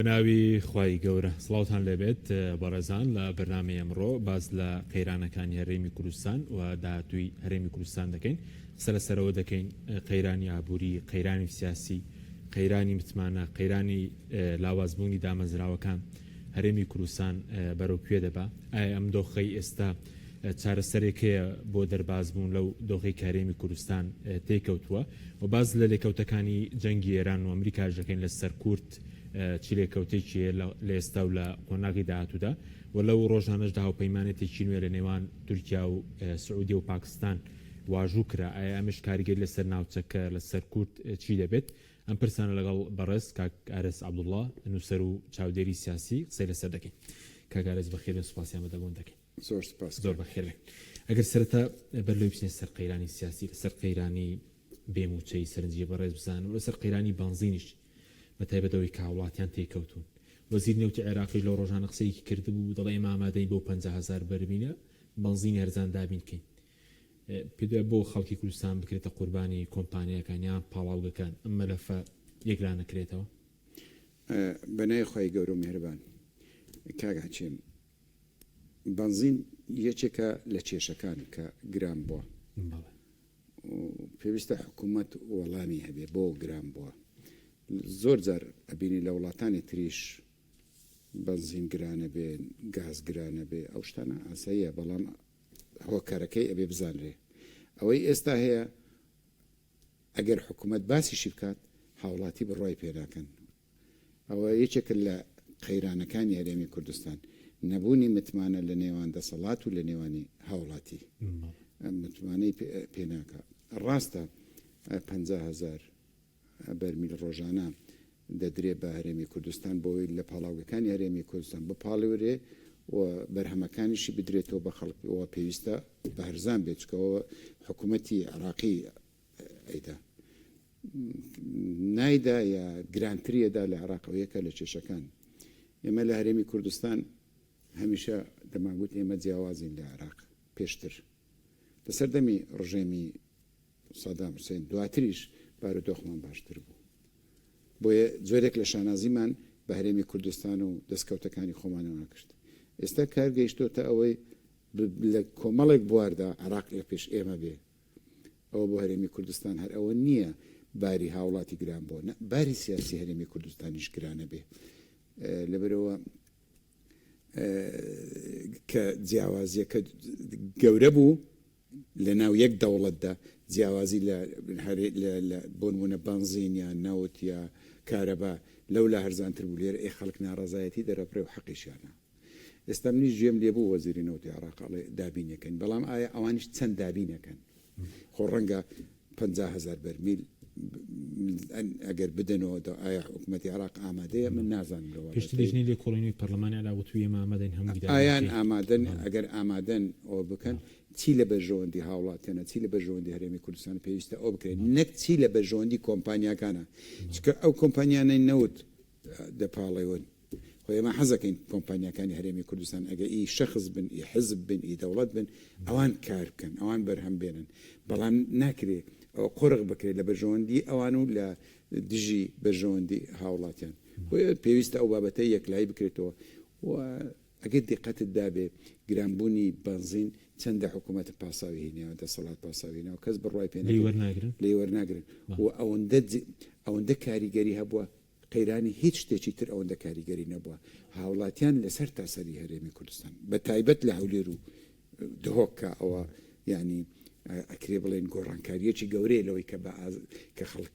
بناوی خوای گەورە سڵاوتان لێبێت بەڕێزان لە بەرنامەی ئەمڕۆ باز لە قەیرانەکانی هەرێمی کوردستان و داهاتووی هەرێمی کوردستان دەکەین. قسە لەسەرەوە دەکەین قەیرانی ئابووری، قەیرانی سیاسی، قەیرانی متمانە، قەیرانی لاوازبوونی دامەزراوەکان هەرێمی کوردستان بەرەوکوێ دەبا. ئایا ئەم دۆخەی ئێستا چارەسەرێکەیە بۆ دەربازبوون لەو دۆخەی هەرێمی کوردستان تێکەوتووە و باز لە لێکەوتەکانی جەنگی ئێران و ئەمریکاش دەکەین لەسەر کورد چی لێکەوتێکی لە ئێستا و لە قۆناغی داهاتوودا و لەو ڕۆژانەشدا هاوپەیمانێتێکی نوێ لە نێوان تورکیا و سعودی و پاکستان واژوو کرا. ئایا ئەمش کاریگەری لەسەر ناوچەکە لەسەر کورد چی دەبێت؟ ئەم پرسانە لەگەڵ بەڕێز کاک ئارەس عەبدوڵڵا نووسەر و چاودێری سیاسی قسەی لەسەر دەکەین. کاک ئارەس بەخێر و سوپاسیان بەدەبوون دەکەین. زۆر بەخێر بێت. ئەگەر سەرەتا بەرلەوەی بچینە سەر قەیرانی سیاسی، لەسەر قەیرانی بێموچەی سەرنجی بەڕێز بزان و لەسەر قەیرانی بانزینیش بە تایبەتەوەی کە وڵاتیان تێکەوتون. وەزیر نێوتی عێراقی لەو ڕۆژانە قسەیەکی کردبوو، دەڵێ ئێمە ئامادەین بۆ 50,000 بەرمینە بەنزینی هەرزان دابین بکەین. پێدوای بۆ خەڵکی کوردستان بکرێتە قوربانی کۆمپانیەکان یان پاڵاوگەکان ئەم مەلەفە یەکلا نەکرێتەوە؟ بەنای خۆی گەورە و میهرەبان کاگاچێم، بەنزین یەکێکە لە کێشەکان کە گران بووە، پێویستە حکوومەت وەڵامی هەبێ بۆ گران بووە. زۆر جار ئەبینی لە وڵاتانی تریش بەنزین گرانە بێ، گاز گرانە بێ، ئەو شتانە ئاساییە، بەڵام هۆکارەکەی ئەبێ بزانرێ. ئەوەی ئێستا هەیە ئەگەر حکوومەت باسیشی بکات هاوڵاتی بڕوای پێناکەن. ئەوە یەکێک لە قەیرانەکانی هەرێمی کوردستان، نەبوونی متمانە لە نێوان دەسەڵات و لە نێوانی هاوڵاتی متمانەی پێناکە. ڕاستە 50,000 بەرمیل ڕۆژانە دەدرێت بە هەرێمی کوردستان بۆی لە پاڵاوگەکانی هەرێمی کوردستان بپاڵێورێ و بەرهەمەکانیشی بدرێتەوە بە خەڵکەوە پێویستە بە هەرزان بێت، چکەوە حکوومەتی عێراقی ئەیدا نایدا یا گرانتریەدا لە عێراقەوەیەکە لە کێشەکان. ئێمە لە هەرێمی کوردستان هەمیشە دەماگوت ئێمە جیاوازین لە عێراق پێشتر لەسەر دەمی ڕژێمی سەدام حوسێن، دواتریش بارودۆخمان باشتر بوو. بۆیە جۆرێک لە شانازیمان بە هەرێمی کوردستان و دەستکەوتەکانی خۆمانەوە کرد. ئێستا کار گەیشتۆتە ئەوەی لە کۆمەڵێک بواردا عێراق لە پێش ئێمە بێ. ئەوە بۆ هەرێمی کوردستان هەر ئەوە نییە باری هاوڵاتی گران بۆ، باری سیاسی هەرێمی کوردستانیش گرانە بێ. لەبەرەوە کە جیاوازیەکە گەورە بوو لە ناو یەک دەوڵەتدا، جیاوازی لە بۆنمونە بەنزین یا نەوت یا کارەبا لەو لا هەرزانتر بوو. لێرە خەڵک ناڕەزایەتی دەرەبڕێ و حەقیشیانە. ئێستا منیش گوێم لێبوو وەزیری نەوتی عێراقڵێ دابینەکەن، بەڵام ئایا ئەوانیش چەند دابینەکەن؟ خۆ ڕەنگە 50,000 بەرمیل ئەگەر بدەنەوە ئایا حکوومەتی عێراق ئامادەیە؟ من نازانم. پێشتریژنی لێ کۆڵینی پەرلەمانی علاوەتوی ئێمە ئامادەین هەموو ئایان ئامادەن؟ ئەگەر ئامادەن ئەوە بکەن، چی لە بەژەوەندی هاوڵاتیانە، چی لە بەژەوەندی هەرێمی کوردستان پێویستە ئەو بکرێت، نەک چی لە بەژەوەندی کۆمپانیاکانە، چکە ئەو کۆمپانیانەی نەوت دەپاڵێون. خۆ ئێمە حەزەکەین کۆمپانیاکانی هەرێمی کوردستان ئەگە ئی شەخص بن، ئی حزب بن، ئی دەوڵەت بن، ئەوان کار بکەن، ئەوان بەرهەم بێنن، بەڵام ناکرێت ئەو قۆرغ بکرێت لە بەژەوەندی ئەوان و لە دژی بەژەوەندی هاوڵاتیان. پێویستە ئەو بابەتە یەکلایی بکرێتەوە. و ئەگەر دقەتت دابێ گرانبوونی بەنزین چەندە حکوومەت پاساوی هینەوە، دەسەڵات پاساوی هینەوە، کەس بڕوای پێ لێ وەرناگرن. و ئەوەندە کاریگەری هەبووە، قەیرانی هیچ شتێکی تر ئەوەندە کاریگەری نەبووە. هاوڵاتیان لەسەر تاسەری هەرێمی کوردستان بە تایبەت لە هەولێر و دهۆکە ئەوە ینی ئەکرێ بڵێن گۆڕانکاریەکی گەورەیە لەوەی کە خەڵک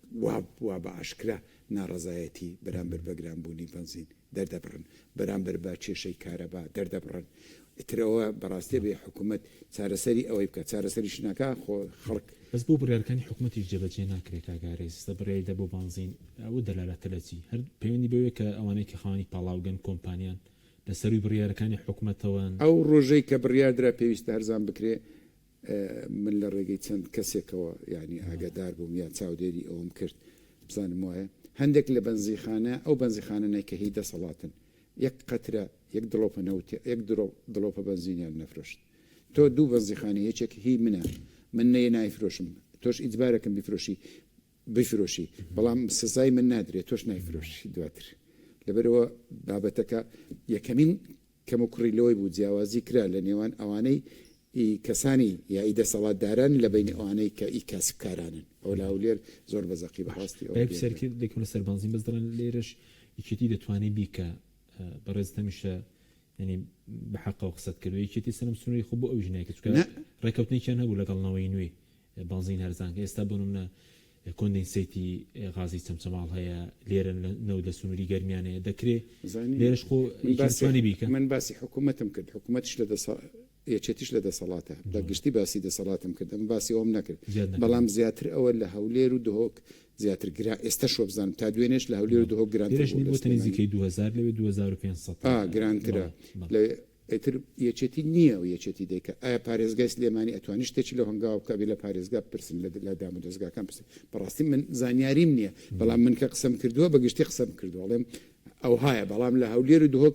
وا بە ئاشکرا ناڕەزایەتی بەرامبەر بە گرانبوونی بەنزین دەردەبڕن، بەرامبەر بە کێشەی کارەبا دەردەبڕن. ئیترەوە بەڕاستی بێ حکوومەت چارەسەری ئەوەی بکە، چارەسەریش ناکا خەڵک بەس بۆ بڕیارەکانی حکوومەتیش جێبەجێ ناکرێت. کاگارێز بڕیاری دەبوو بەنزین ئەوە دەلالەتە لە چی؟ هەر پەیوەندی بەوەیە کە ئەوانەی کە خاوەنی پاڵاوگەن کۆمپانیان لەسەروی بڕیارەکانی حکوومەتەوەن. ئەو ڕۆژەی کە بڕیاردرا پێویستە هەرزان بکرێ، من لە ڕێگەی چەند کەسێکەوە ینی ئاگادار بووم یا چاودێری ئەوم کرد بزانم وایە هەندێک لە بەنزیخانە، ئەو بەنزیخانەی کە هی دەسەڵاتن، یەک قەترە یەک دڵۆپە نەوتێ، یەک دڵۆپە بەنزینیان نەفرۆشت. تۆ دوو بەنزیخانە، یەکێک هی منە، من نەیە نایفرۆشم، تۆش ئیجبارەکەم بفرۆشی، بفرۆشی، بەڵام سزای من نادرێت، تۆش نایفرۆشی دواتر. لەبەرەوە بابەتەکە یەکەمین کەم و کوڕی لەوەی بوو جیاوازی کرا لە نێوان ئەوانەی کەسانی یای دەسەڵاتداران لە بین ئەوانەی کە کەسبکارانن ئەو لاولێر زۆر بەزەقی بەڕاستی سەرکی دەکەونە سەربانزین بەس دەڵێن لێرەش یەکێتی دەتوانێت بیکە بەڕێز تەمیشە ینی بە حەقا و قسەت کردو یەکێتی سەرم سنووری خۆ بۆ ئەو ژنایکە چکە ڕێکەوتنێکیان هەبوو لەگەڵنەوەی نوێ بانزین هەرزانکە ئێستا بۆنمە کۆندنسیتی غازی چەمچەماڵ هەیە لێرە نەو لە سنووری گەرمیانەیە دەکرێت لێرەش خۆ بیکە من باسی حکوومەتم کرد حکوومەتش لە یەکێتیش لە دەسەڵاتە دەگشتی باسی دەسەڵاتم کردم باسی ئەوم نەکرد بەڵام زیاتر ئەوە لە هەولێر و دهۆک زیاتر گرا ئێستا شۆ بزانم تا دوێنێش لە هەولێر و دهۆک گرانترنیزیکەی 2000 لەوێ 2500 گرانترە ئەتر یەکێتی نییە و یەکێتی دیکە ئایا پارێزگای سلێمانی ئەتوانی شتێکی لە هەنگاو بکبی لە پارێزگا پرسن لە دام و دەستگاکان پرسن بەڕاستی من زانیاریم نییە بەڵام من کە قسەم کردووە بەگشتی قسەم کردوڵێم ئەو هایە بەڵام لە هەولێر و دهۆک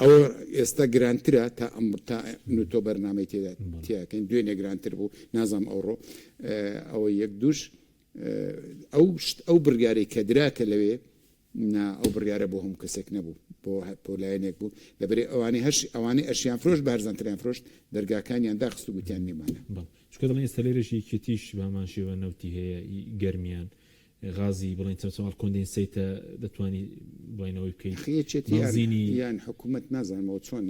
ئەوە ئێستا گرانترە تا تا نوتۆ بەرنامەی تێدا تیاکەین دوێنێ گرانتر بوو نازام ئەوڕۆ ئەوە یەک دووش ئەو بڕیارەی کە دراکە لەوێ ئەو بڕیارە بۆ هەم کەسێک نەبوو بۆ لایەنێک بوو لەبەرێ ئەوانەی ئەشیان فرۆشت بارزانتریان فرۆشت دەرگاکانیان داخست و گوتیان نیمانە چکە دەڵێن ئێستا لێرەشی کێتیش بامانشێوە نەوتی هەیە گەرمیان غازی بڵێن چەمچەماڵ کۆندنسیتە دەتوانی بڵێنەوەی بکەیتزینی یان حکوومەت نازانمەوە چۆن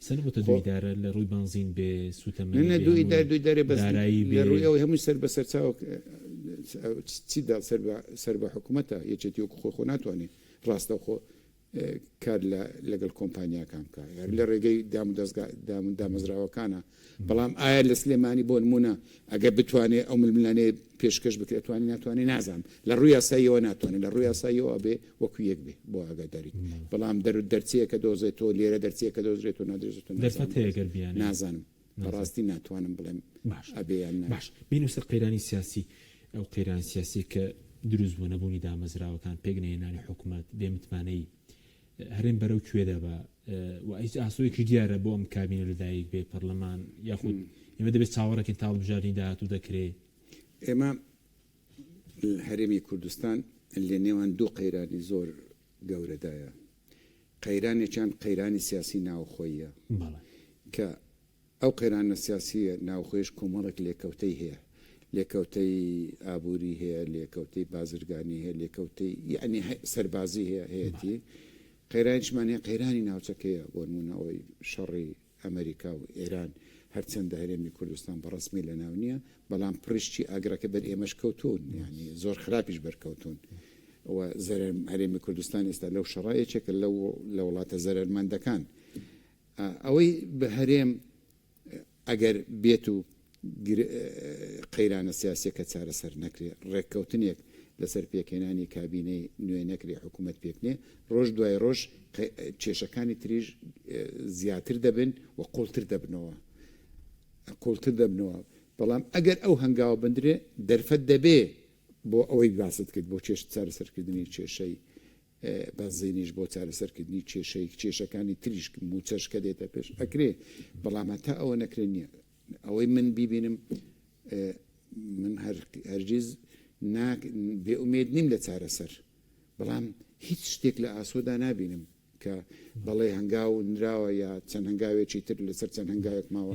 سەربتە دویدارە لە ڕووی بانزین بێ سوتەمە دویدارێ بەرایی ڕوویەوەی هەمووی سەر بە سەرچاو چیدا سەر بە حکوومەتە یەکێتی وەکو خۆ ناتوانێت ڕاستە خۆ کار لەگەڵ کۆمپانیاکان بکە لە ڕێگەی دامەزراوەکانە بەڵام ئایا لە سلێمانی بۆ نمونە ئەگە بتوانێت ئەو ململانێ پێشکەش بکرێت توانی نازانم لە ڕووی یاساییەوە ناتوانێت لە ڕووی یاساییەوە بێ وەکو یەک بێ بۆ ئاگاداری بەڵام دەرچەیەکە دۆزێتەوە لێرە دەرچەیەکە دۆزرێت و نادرێت نازانم بەڕاستی ناتوانم بڵێم ئەبێیان باش بینوسەر قەیرانی سیاسی ئەو قەیرانی سیاسی کە دروست بوو نەبوونی دامەزراوەکان پێگنێنانی حکوومەت بێمتمانەی هەرێن بەرەو کوێدا بە و هیچ ئاسۆیەکی دیارە بۆ ئەم کابینە لەدایک بێ پەرلەمان یاخود ئێمە دەبێت چاوەڕێکی تاڵبژارنی داهاتوو دەکرێت ئێمە هەرێمی کوردستان لە نێوان دوو قەیرانی زۆر گەورەدایە قەیرانێکیان قەیرانی سیاسی ناوخۆیە کە ئەو قەیرانە سیاسیە ناوخۆیش کۆمەڵێک لێکەوتەی هەیە لێکەوتەی ئابووری هەیە لێکەوتەی بازرگانی هەیە لێکەوتەی یعنی سەربازی هەیەتی قەیرانیشمان هەیە قەیرانی ناوچەکەیە بۆ نمونەوەی شەڕی ئەمریکا و ئێران هەرچەندە هەرێمی کوردستان بەڕسمی لە ناو نییە بەڵام پرشتی ئاگرەکە بەر ئێمەش کەوتون ینی زۆر خراپیش بەرکەوتون زەرەر هەرێمی کوردستان ئێستا لەو شەڕایەکێکە لە وڵاتە زەرەرمەندەکان ئەوەی بە هەرێم ئەگەر بێت و قەیرانە سیاسیەکە چارەسەر نەکرێت ڕێککەوتنێک لەسەر پێکێنانی کابینەی نوێ نەکری حکوومەت پێکنێ ڕۆژ دوای ڕۆژ کێشەکانی تریژ زیاتر دەبن و قوڵتر دەبنەوە بەڵام ئەگەر ئەو هەنگاوە بندرێ دەرفەت دەبێ بۆ ئەوەی باست کرد بۆ چارەسەرکردنی کێشەی بازینیش بۆ چارەسەرکردنی کێشەکانی تریش موچەشکە دێتە پێش ئەکرێ بەڵام هەتا ئەوە نەکرێت نییە ئەوەی من بیبینم من هەرگیز بێئومێد نیم لە چارەسەر بەڵام هیچ شتێک لە ئاسۆدا نبینم کە بەڵێ هەنگاو نراوە یا چەند هەنگاوێکی تر لەسەر چەند هەنگاوێک ماوە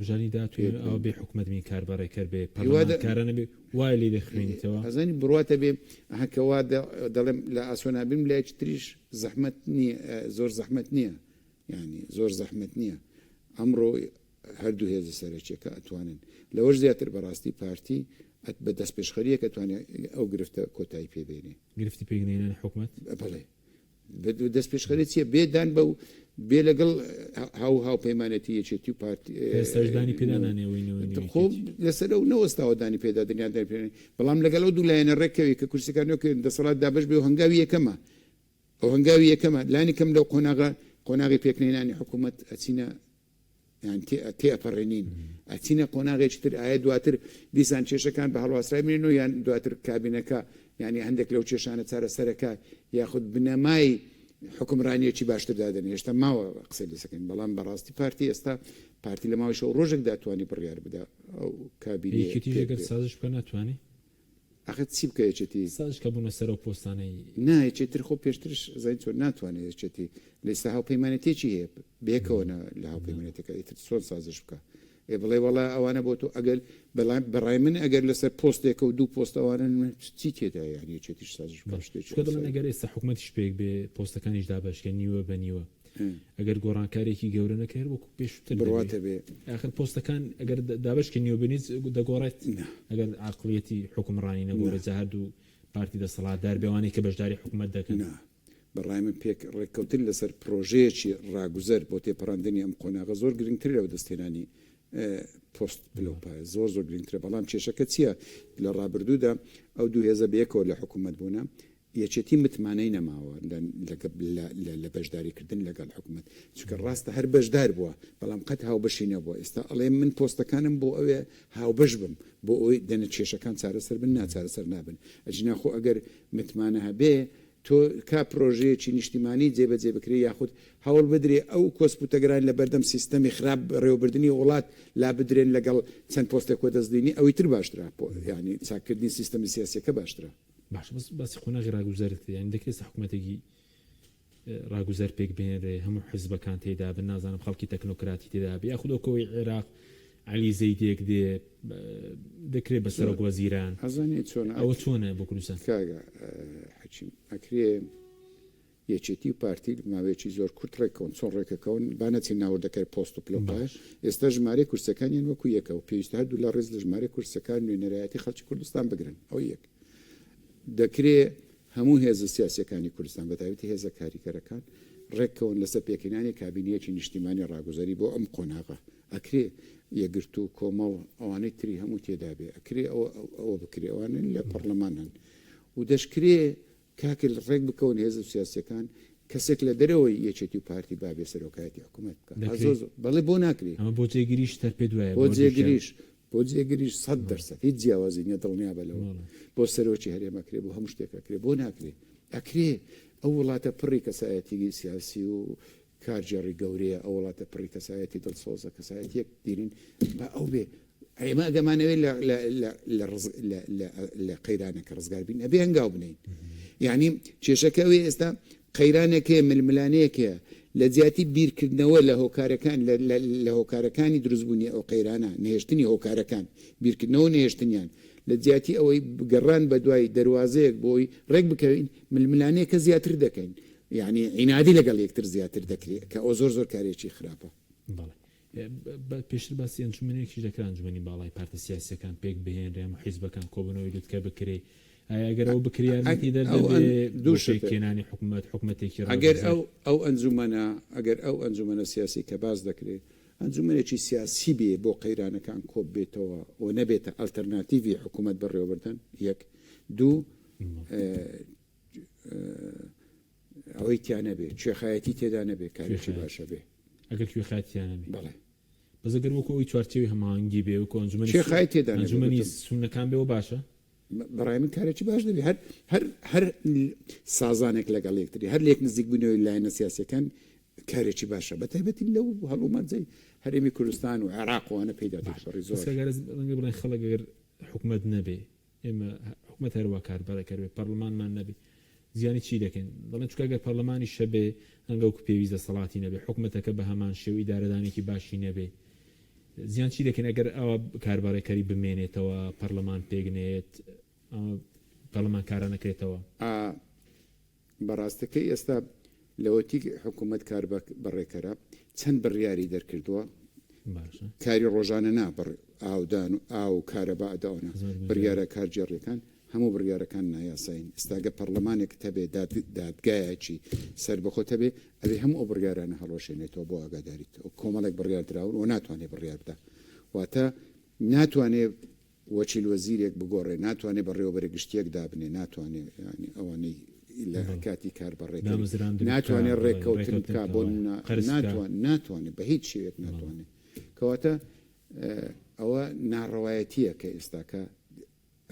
بژانی داتوێن ئەو بێ حکوومەتمی کاربڕێکەر بێ پەرلەمانکارانە بێ وای لێ دەخوێنیتەوە ئەزانی بڕاتە بێ هەکەوا دەڵێم لە ئاسۆ نابیم لایەک تریش زەحمەت نییە زۆر زەحمەت نییە ینی زۆر زەحمەت نییە ئەمڕۆ هەردوو هێز سەرچێکە ئەتوانن لەوەش زیاتر بەڕاستی پارتی بە دەست پێشخەریە کە توانێت ئەو گرفتە کۆتایی پێبێنێ گرفتی پێگنێنە حکوومەت بڵێ دەست پێشخەری چیە بێدان بە و بێ لەگەڵ هاوپەیمانەتی یەکێتی و پارتی سەردانی پێدانانەوەی خۆ لەسەر ئەو نەوەستاوەدانی پێدا دنیا دەرپێنێ بەڵام لەگەڵ ئەو دوو لایەنە ڕێکەوەی کە کورسەکانەوە دەسەڵات دابش بێ و هەنگاوی یەکەمە ئەو هەنگاوی یەکەمە لانی کەم لەو قۆناغی پێکنێنانی حکوومەت ئەچینە تێپەڕێنین ئەچینە قۆناغێکی تر ئایا دواتر دیسان کێشەکان بە هەڵواسرای بێنن و یان دواتر کابینەکە ینی هەندێک لەو کێشانە چارەسەرەکە یاخود بنەمای حکومڕانیەکی باشتر دادن هێشتا ماوە قسەی لەسەکەین بەڵام بەڕاستی پارتی ئێستا پارتی لە ماوەی شەو ڕۆژێک داتوانانی بڕیار بدا ئەو کابینەگەر سازش بکە ناتوانێت ئاخر چی بکەیەچێتی ساش کە بوونە سەر و پۆستانەی نایەچێتتر خۆ پێشترش زای چۆن ناتوانێت چێتی لەستا هاوپەیمانەتێکی هەیە بێکەوەە لە هاوپەیمانەتەکە ئیتر چۆن سازش بکە بڵێ وڵا ئەوانە بۆ تۆ ئەگەر بەڕای من ئەگەر لەسەر پۆستێکە و دوو پۆستەوانن چی تێدا یانی چێتیش سازش دڵن ئەگەر ئێستا حکوومەتیش پێک بێ پۆستەکانیش دابشکە نیوە بە نیوە ئەگەر گۆڕانکارێکی گەورە نەکرد وەکو پێشتر بڕاتە بێ آخر پۆستەکان ئەگەر دابشکە نیوە بنیت دەگۆڕێت ئەگەر عقلەتی حکومڕانی نەگۆڕێت جاهد و پارتی دەسەڵاتدار بێوانەی کە بەشداری حکوومەت دەکەن بەڕای من پێک ڕێککەوتن لەسەر پرۆژەیەکی ڕاگوزەر بۆ تێپەڕاندنی ئەم قۆناغە زۆر گرنگتر لەوە دەستێنانی پۆست بلۆپای زۆر زۆر گرنگترە بەڵام کێشەکە چییە لە ڕابردوودا ئەو دوو هێزە بەیەکەوە لە حکوومەت بوونە یەکێتی متمانەی نەماوە لە بەشداریکردن لەگەڵ حکوومەت چکە ڕاستە هەر بەشدار بووە بەڵام قەت هاوبەشی نەبووە ئێستا ئەڵێ من پۆستەکانم بۆ ئەوێ هاوبەش بم بۆ ئەوی دەنە کێشەکان چارەسەر بن ناچارەسەر نابن ئەجناخۆ ئەگەر متمانە هەبێ تۆ کا پرۆژەیەکی نیشتیمانی جێبەجێ بکرێ یاخود هەوڵ بدرێ ئەو کۆسپوتەگران لە بەردەم سیستەمی خراپ ڕێوەبردننی وڵات لا بدرێن لەگەڵ چەند پۆستێک کۆ دەستدێنی ئەوەی تر باشترا ینی چاکردنی سیستەمی سیاسیەکە باشترە باش باسی قۆناغی ڕاگوزەرت یان دەکرێت حکوومەتێکی ڕاگوزەر پێک بێنێ هەموو حیزبەکان تێدا بن نازانم خەڵکی تەکنۆکراتی تێدا بێ یاخودەکەوەی عێراق علی زەیدێک دێ دەکرێت بەسەر وەزیران ئەزانێ چۆن ئەوە چۆنە بۆ کوردستان حەچیم ئەکرێ یەکێتی و پارتی ماوەیەکی زۆر کورت ڕێکەوەن چۆن ڕێکەکەون بانەچی ناوەردەکەی پۆست و پلۆپاش ئێستا ژمارە کورسەکانیان وەکو یەکە و پێویستە هەردوو لە ڕێز لە ژمارە کورسەکان نوێنەرایەتی خەڵکی کوردستان بگرن ئەو یەک دەکرێت هەموو هێزە سیاسەکانی کوردستان بەتابەتی هێزە کاریگەرەکان ڕێکەوەن لەسەر پێکەنانی کابینەیەکی نیشتیمانی ڕاگوزەری بۆ ئەم قۆناغە ئەکرێ یەگرتو و کۆمەڵ ئەوانەی تری هەموو تێدا بێ ئەکرێ ئەوە بکرێ ئەوانە لە پەرلەمانن و دەشکرێ کاکە ڕێک بکەون هێزە سیاسەکان کەسێک لە دەرەوەی یەکێتی و پارتی بابێ سەرۆکایەتی حکوومەت بکە بەڵێ بۆ ناکرێ ئەمە بۆ جێگیریش تەرپێ دوایە بۆ جێگریش 100% هیچ جیاوازی نیە دڵنیا بەلەوە بۆ سەرۆکی هەرێمەکرێ بۆ هەموو شتێکەکرێ بۆ ناکرێ ئەکرێ ئەو وڵاتە پڕی کەسایەتی سیاسی و کارجێڕی گەورەیە ئەو وڵاتە پڕی کەسایەتی دڵسۆزە کەسایەتیەک دیرین بە ئەو بێ ئێمە ئەگەمانەوێت لە قەیرانەکە ڕزگار بین ئەبێ هەنگاو بنین یعنی کێشەکەوێ ئێستا قەیرانێکێ ململانەیەکە لە جیاتی بیرکردنەوە لە هۆکارەکان لە هۆکارەکانی دروستبوونی ئەو قەیرانە نهێشتنی هۆکارەکان بیرکردنەوە نهێشتنیان لە جیاتی ئەوەی گەڕان بە دوای دەواازەیەک بۆی ڕێک بکەین ململانەیەکە زیاتر دەکەین یعنی عینادی لەگەڵ یەکتر زیاتر دەکرێت کە ئەو زۆر کارێکی خراپە پێشتر باسی ئەنجومەنێکی دەکران ئەنجومەنی باڵای پارتە سیاسەکان پێک بهێنرێ و حیزبەکان کۆبنەوەی لوتکە بکرێ ئەگەر ئەو بکریارەتی دووشێکێنانی حکوومەتێکی ئەگەر ئەو ئەنجومەنە سیاسی کە باز دەکرێت ئەنجومەنێکی سیاسی بێ بۆ قەیرانەکان کۆب بێتەوە و نەبێتە ئەلتەرناتیڤی حکوومەت بەڕێوەبردن یەک دوو ئەوەی تیانە بێ کوێخایەتی تێدا نەبێ کارێکی باشە بێ ئەگەر کوێخاتیانە بێ بەڵێ بەزەگەر وەکو ئەوی چوارچێوی هەماهەنگی بێ وەکو کوێخای تێدا ئەنجومەنی سونەکان بێەوە باشە بەڕای من کارێکی باش دەبێت هەر سازانێک لەگەڵ یەکتری هەر لێک نزیک بوونەوەی لایەنە سیاسەکان کارێکی باشە بە تایبەتی لەو هەڵومەرجەی هەرێمی کوردستان و عێراقوانە پێدا بڵێن خەڵک ئەگەر حکوومەت نەبێ ئێمە حکوومەت هەروە کاربارەکەوێ پەرلەمانمان نەبێ زیانی چی دەکەین دەڵێن چکەگەر پەرلەمانی شەبێ هەنگەوکو پێویستە سەڵاتی نەبێ حکوومەتەکە بە هەمان شێو ئیدارەدانێکی باشی نەبێ زیان چی دەکەن ئەگەر ئەوە کاربارەکەری بمێنێتەوە پەرلەمان پێگنێت پەرلەمان کارە نەکرێتەوە بەڕاستەکەی ئێستا لەوەتی حکوومەت کار بەڕێکەرە چەند بڕیاری دەرکردووە کاری ڕۆژانە نابڕ ئاودان و ئاو کارەبا ئەداوەنە بڕیارە کارجێڕیەکان هەموو بڕیارەکان نایاساین ئێستاگە پەرلەمانێک هەبێ دادگایەکی سەر بەخۆت هەبێ ئەبێ هەموو ئەو بڕیارانە هەڵۆشێنێتەوە بۆ ئاگاداریت و کۆمەڵێک بڕیار دراون و ناتوانێت بڕیار بدە واتە ناتوانێت وەچیل وەزیرێک بگۆڕێ ناتوانێت بەڕێوەبەرە گشتیەک دابنێ ناتوانێت ئەوانەی لە کاتی کار بەڕێک ناتوانێت ڕێککەوتن بکە بۆ ناتوانێت بە هیچ شێوێت ناتوانێت کەواتە ئەوە ناڕەوایەتیە کە ئێستاکە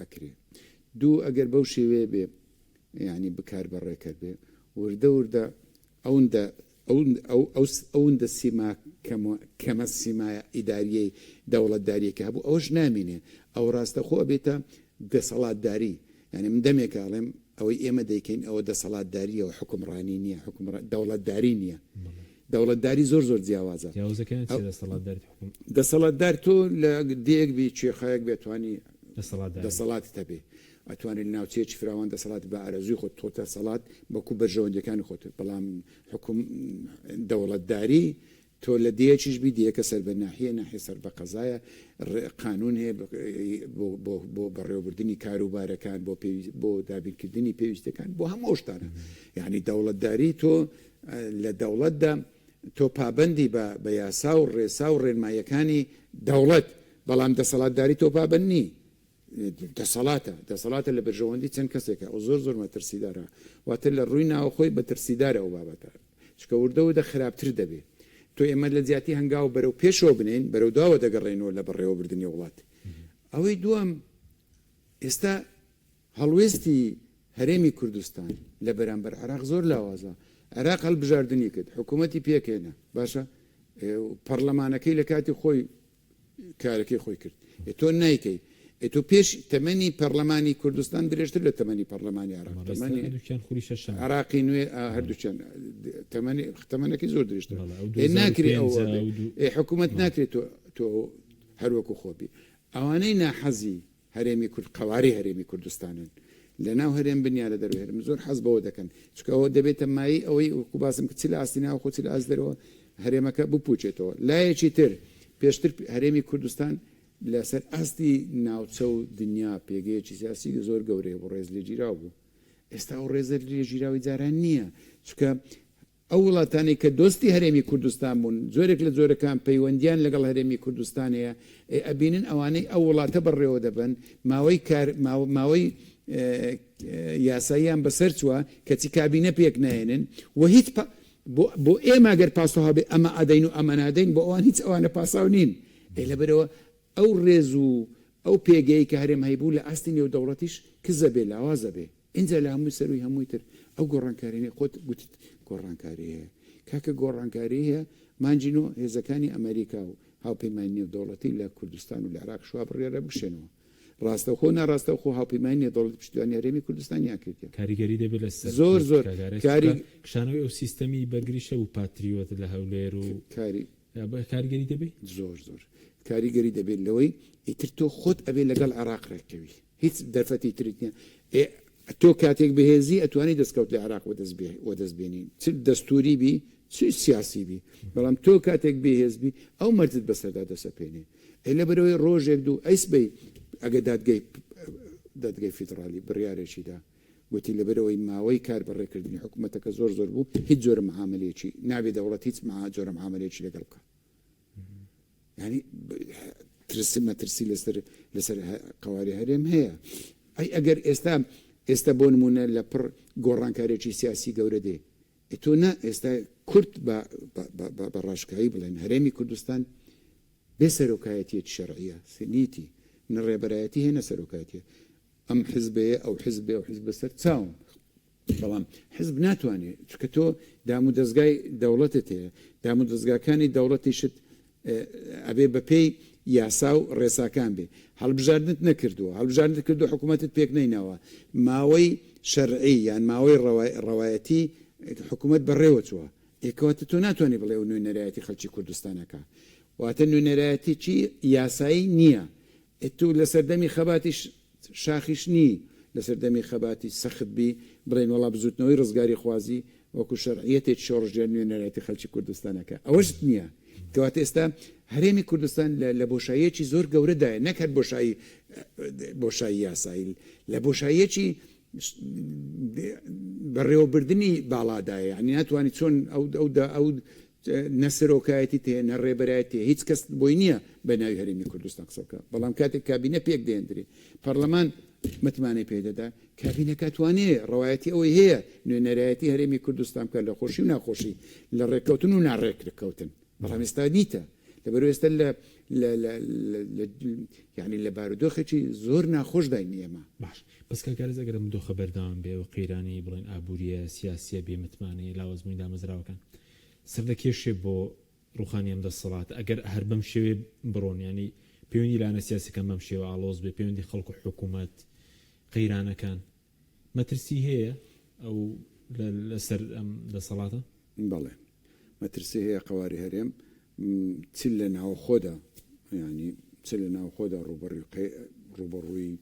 ئەکرێت دوو ئەگەر بەو شێوەیە بێ ینی بکار بەڕێکرد بێ وردە ئەوەندە سیما کەمە سیمایە ئیداریەی دەوڵەتداریەکە هەبوو ئەوەش نامێنێ ئەو ڕاستەخۆ بێتە دەسەڵاتداری یعنی من دەمێکاڵێم ئەوەی ئێمە دەیکەین ئەوە دەسەڵاتداریە و حکومڕانی نییە دەوڵەتداری نییە دەوڵەتداری زۆر زۆر جیاوازە دەسەڵاتدار تۆ لە دێک بی کوێخایەک بێتوانی دەسەڵاتی هەبێ ئەتوانێت ناوچەیەکی فراوان دەسەڵات بە ئارەزوی خۆت تۆتە سەڵات بەکو بەرژەوەندەکانی خۆت بەڵام حکوم دەوڵەتداری تۆ لە دیەکیش بی دیەکە سەر بە ناحیە سەر بە قەزایە قانون هەیە بۆ بەڕێوەبردننی کاروبارەکان بۆ دابینکردنی پێویستەکان بۆ هەموو شتانە یعنی دەوڵەتداری تۆ لە دەوڵەتدا تۆ پابندی بە یاسا و ڕێسا و ڕێنمایەکانی دەوڵەت بەڵام دەسەڵاتداری تۆ پابندنی دەسەڵاتە لە بەرژەوەندی چەند کەسێکە ئەو زۆر مەترسیدارە واتە لە ڕووی ناوخۆی بە ترسیدارە ئەو بابەتە چکە وردەوە خراپتر دەبێت تۆ ئێمە لە زیاتی هەنگاو بەرەو پێشەوە بنین بەرەو داوە دەگەڕێنەوە لە بەڕێوەبردننی وڵات ئەوەی دووەم ئێستا هەڵوێستی هەرێمی کوردستان لە بەرامبەر عێراق زۆر لاوازە عێراق هەڵبژاردننی کرد حکوومەتی پێکێنە باشە پەرلەمانەکەی لە کاتی خۆی کارەکەی خۆی کرد تۆ نایکەی تۆ پێش تەمەنی پەرلەمانی کوردستان درێژتر لە تەمەنی پەرلەمانی عراقی نوێ هەردووچەند تەمەنەکەی زۆر درێژتر ناکرێت حکوومەت ناکرێت تۆ هەروەکو خۆبی ئەوانەی ناحەزی هەرێمی کورد قواری هەرێمی کوردستانن لە ناو هەرێم بنیا لە دەروێرم زۆر حەز بەوە دەکەن چکەەوە دەبێتە مایی ئەوەی وەکو باسم کچی لە ئاستی ناو خۆچی لە ئاز دەرەوە هەرێمەکە بپوچێتەوە لایەکی تر پێشتر هەرێمی کوردستان لەسەر ئاستی ناوچە و دنیا پێگەیەکی سیاسی زۆر گەورەیە بۆ ڕێز لێ گیراو بوو ئێستا ئەو ڕێزە لێ گیراوی جاران نییە چکە ئەو وڵاتانی کە دۆستی هەرێمی کوردستان بوون زۆرێک لە زۆرەکان پەیوەندیان لەگەڵ هەرێمی کوردستانەیە ئەبینن ئەوانەی ئەو وڵاتە بەڕێوە دەبن ماوەی یاساییان بەسەر چووە کەچی کابینە پێک نایێنن و هیچ بۆ ئێمە گەر پاسۆ هەبێ ئەمە ئەدەین و ئەمە نادەین بۆ ئەوان هیچ ئەوانە پاساو نین لەبەرەوە ئەو ڕێز و ئەو پێگەی کە هەرێم هەیبوو لە ئاستی نێو دەوڵەتیش کزە بێ لاوازە بێ اینجا لە هەمووی سەروی هەمووی تر ئەو گۆڕانکارینە خۆت گوتیت گۆڕانکاری هەیە کاکە گۆڕانکاری هەیە مانجینۆ هێزەکانی ئەمریکا و هاوپەیمانی نێو دەوڵەتی لە کوردستان و لە عێراق شوا بڕێرە بشێنەوە ڕاستەوخۆ ناڕاستەوخۆ هاوپەیمانی نێو دەوڵەتی پشتیوانی هەرێمی کوردستانیان کردی کاریگەری دەبێت لە زۆر کشانەوەی ئەو سیستەمی بەرگریشە و پاتریۆت لە هەولێر و کاریگەری دەبێت زۆر کاریگەری دەبێت لەوەی ئیتر تۆ خۆت ئەبێ لەگەڵ عێراق ڕێکەوی هیچ دەرفەتی ترت نییە تۆ کاتێک بەهێزی ئەتوانی دەستکەوت لە عێراق وەدەستبێنین چ دەستوری بی چ سیاسی بی بەڵام تۆ کاتێک بەهێزبی ئەو مەرجت بەسەردا دەسەپێنێ لە بەرەوەی ڕۆژێک دوو ئەیس بی ئەگە دادگای فیدرالی بڕیارێکیدا گوتی لە بەرەوەی ماوەی کار بەڕێکردنی حکوومەتەکە زۆر بوو هیچ جۆرە معاملەیەکی نابێت دەوڵەت هیچ جۆرە معاملەیەکی لەگەڵ بکە ینی مەترسی لەسەر قواری هەرێم هەیە ئەگەر ئێستا بۆ نمونە لە پڕ گۆڕانکارێکی سیاسی گەورە دێ تۆ ئێستا کورد بە ڕاشکایی بڵێن هەرێمی کوردستان بێ سەرۆکایەتیەکی شەرعیە سنیتی نەڕێبەرایەتی هێنە سەرۆکایەتیە ئەم حزبەیە ئەو حزبێ و حزب سەر چاوم بەڵام حزب ناتوانێت چکە تۆ دام و دەستگای دەوڵەتت هەیە دام و دەستگاکانی دەوڵەتیشت ئەبێ بەپێی یاسا و ڕێساکان بێ هەڵبژاردنت نەکردووە هەڵبژاردنت کردو حکوومەتت پێک نیناوە ماوەی شەرعی یان ماوەی ڕەوایەتی حکوومەت بەڕێوە چووە ئێکەوەتە تۆ ناتوانێت بڵێ و نوێنەرایەتی خەڵکی کوردستانەکە واتە نوێنەرایەتی چی یاسایی نییە تو لە سەردەمی خەباتی شاخیش نی لە سەردەمی خەباتی سەخت بی بڵێن وڵا بزوتنەوەی ڕزگاری خوازی وەکو شەرعیەتێک شۆڕژێن نوێنەرایەتی خەڵکی کوردستانەکە ئەوەشت نییە کەواتە ئێستا هەرێمی کوردستان لە بۆشاییەکی زۆر گەورەدایە نەکات بۆشایی یاسایی لە بۆشاییەکی بەڕێوەبردننی باڵادایە ینی ناتوانانی چۆن ئەو نەسەرۆکایەتی تێ نەڕێبەرایەتی هیچ کەس بۆی نییە بە ناوی هەرێمی کوردستان قسەکە بەڵام کاتێک کابینە پێک دێنرێ پەرلەمان متمانەی پێدەدا کابینەکە توانێت ڕەوایەتی ئەوەی هەیە نوێنەرایەتی هەرێمی کوردستان کە لە خۆشی و ناخۆشی لە ڕێککەوتن و ناڕێککەوتن بەڵام ئێستا نیتە لەبەر ئێستا یعنی لە بارودۆخێکی زۆر ناخۆش داین ئێمە باش بەسکە کارز ئەگەرم دۆخە بەردەوام بێ و قەیرانی بڵێن ئابوووریە سیاسیە بێمتمانی لاوەزمووی دامەزراوەکان سەردەکێشێ بۆ ڕوخانی ئەم دەسەڵات ئەگەر هەر بەم شێوێ بڕۆن ینی پەیوەندی لاەنە سیاسەکەم بەم شێوە ئاڵۆز بێ پەیوەندی خەڵک و حکوومەت قەیرانەکان مەترسی هەیە ئەو لەسەر ئەم دەسەڵاتە؟ بەڵێ مەترسی هەیە قواری هەرێم چ لە ناوخۆدا ینی چ لە ناوخۆدا ڕوبەڕووی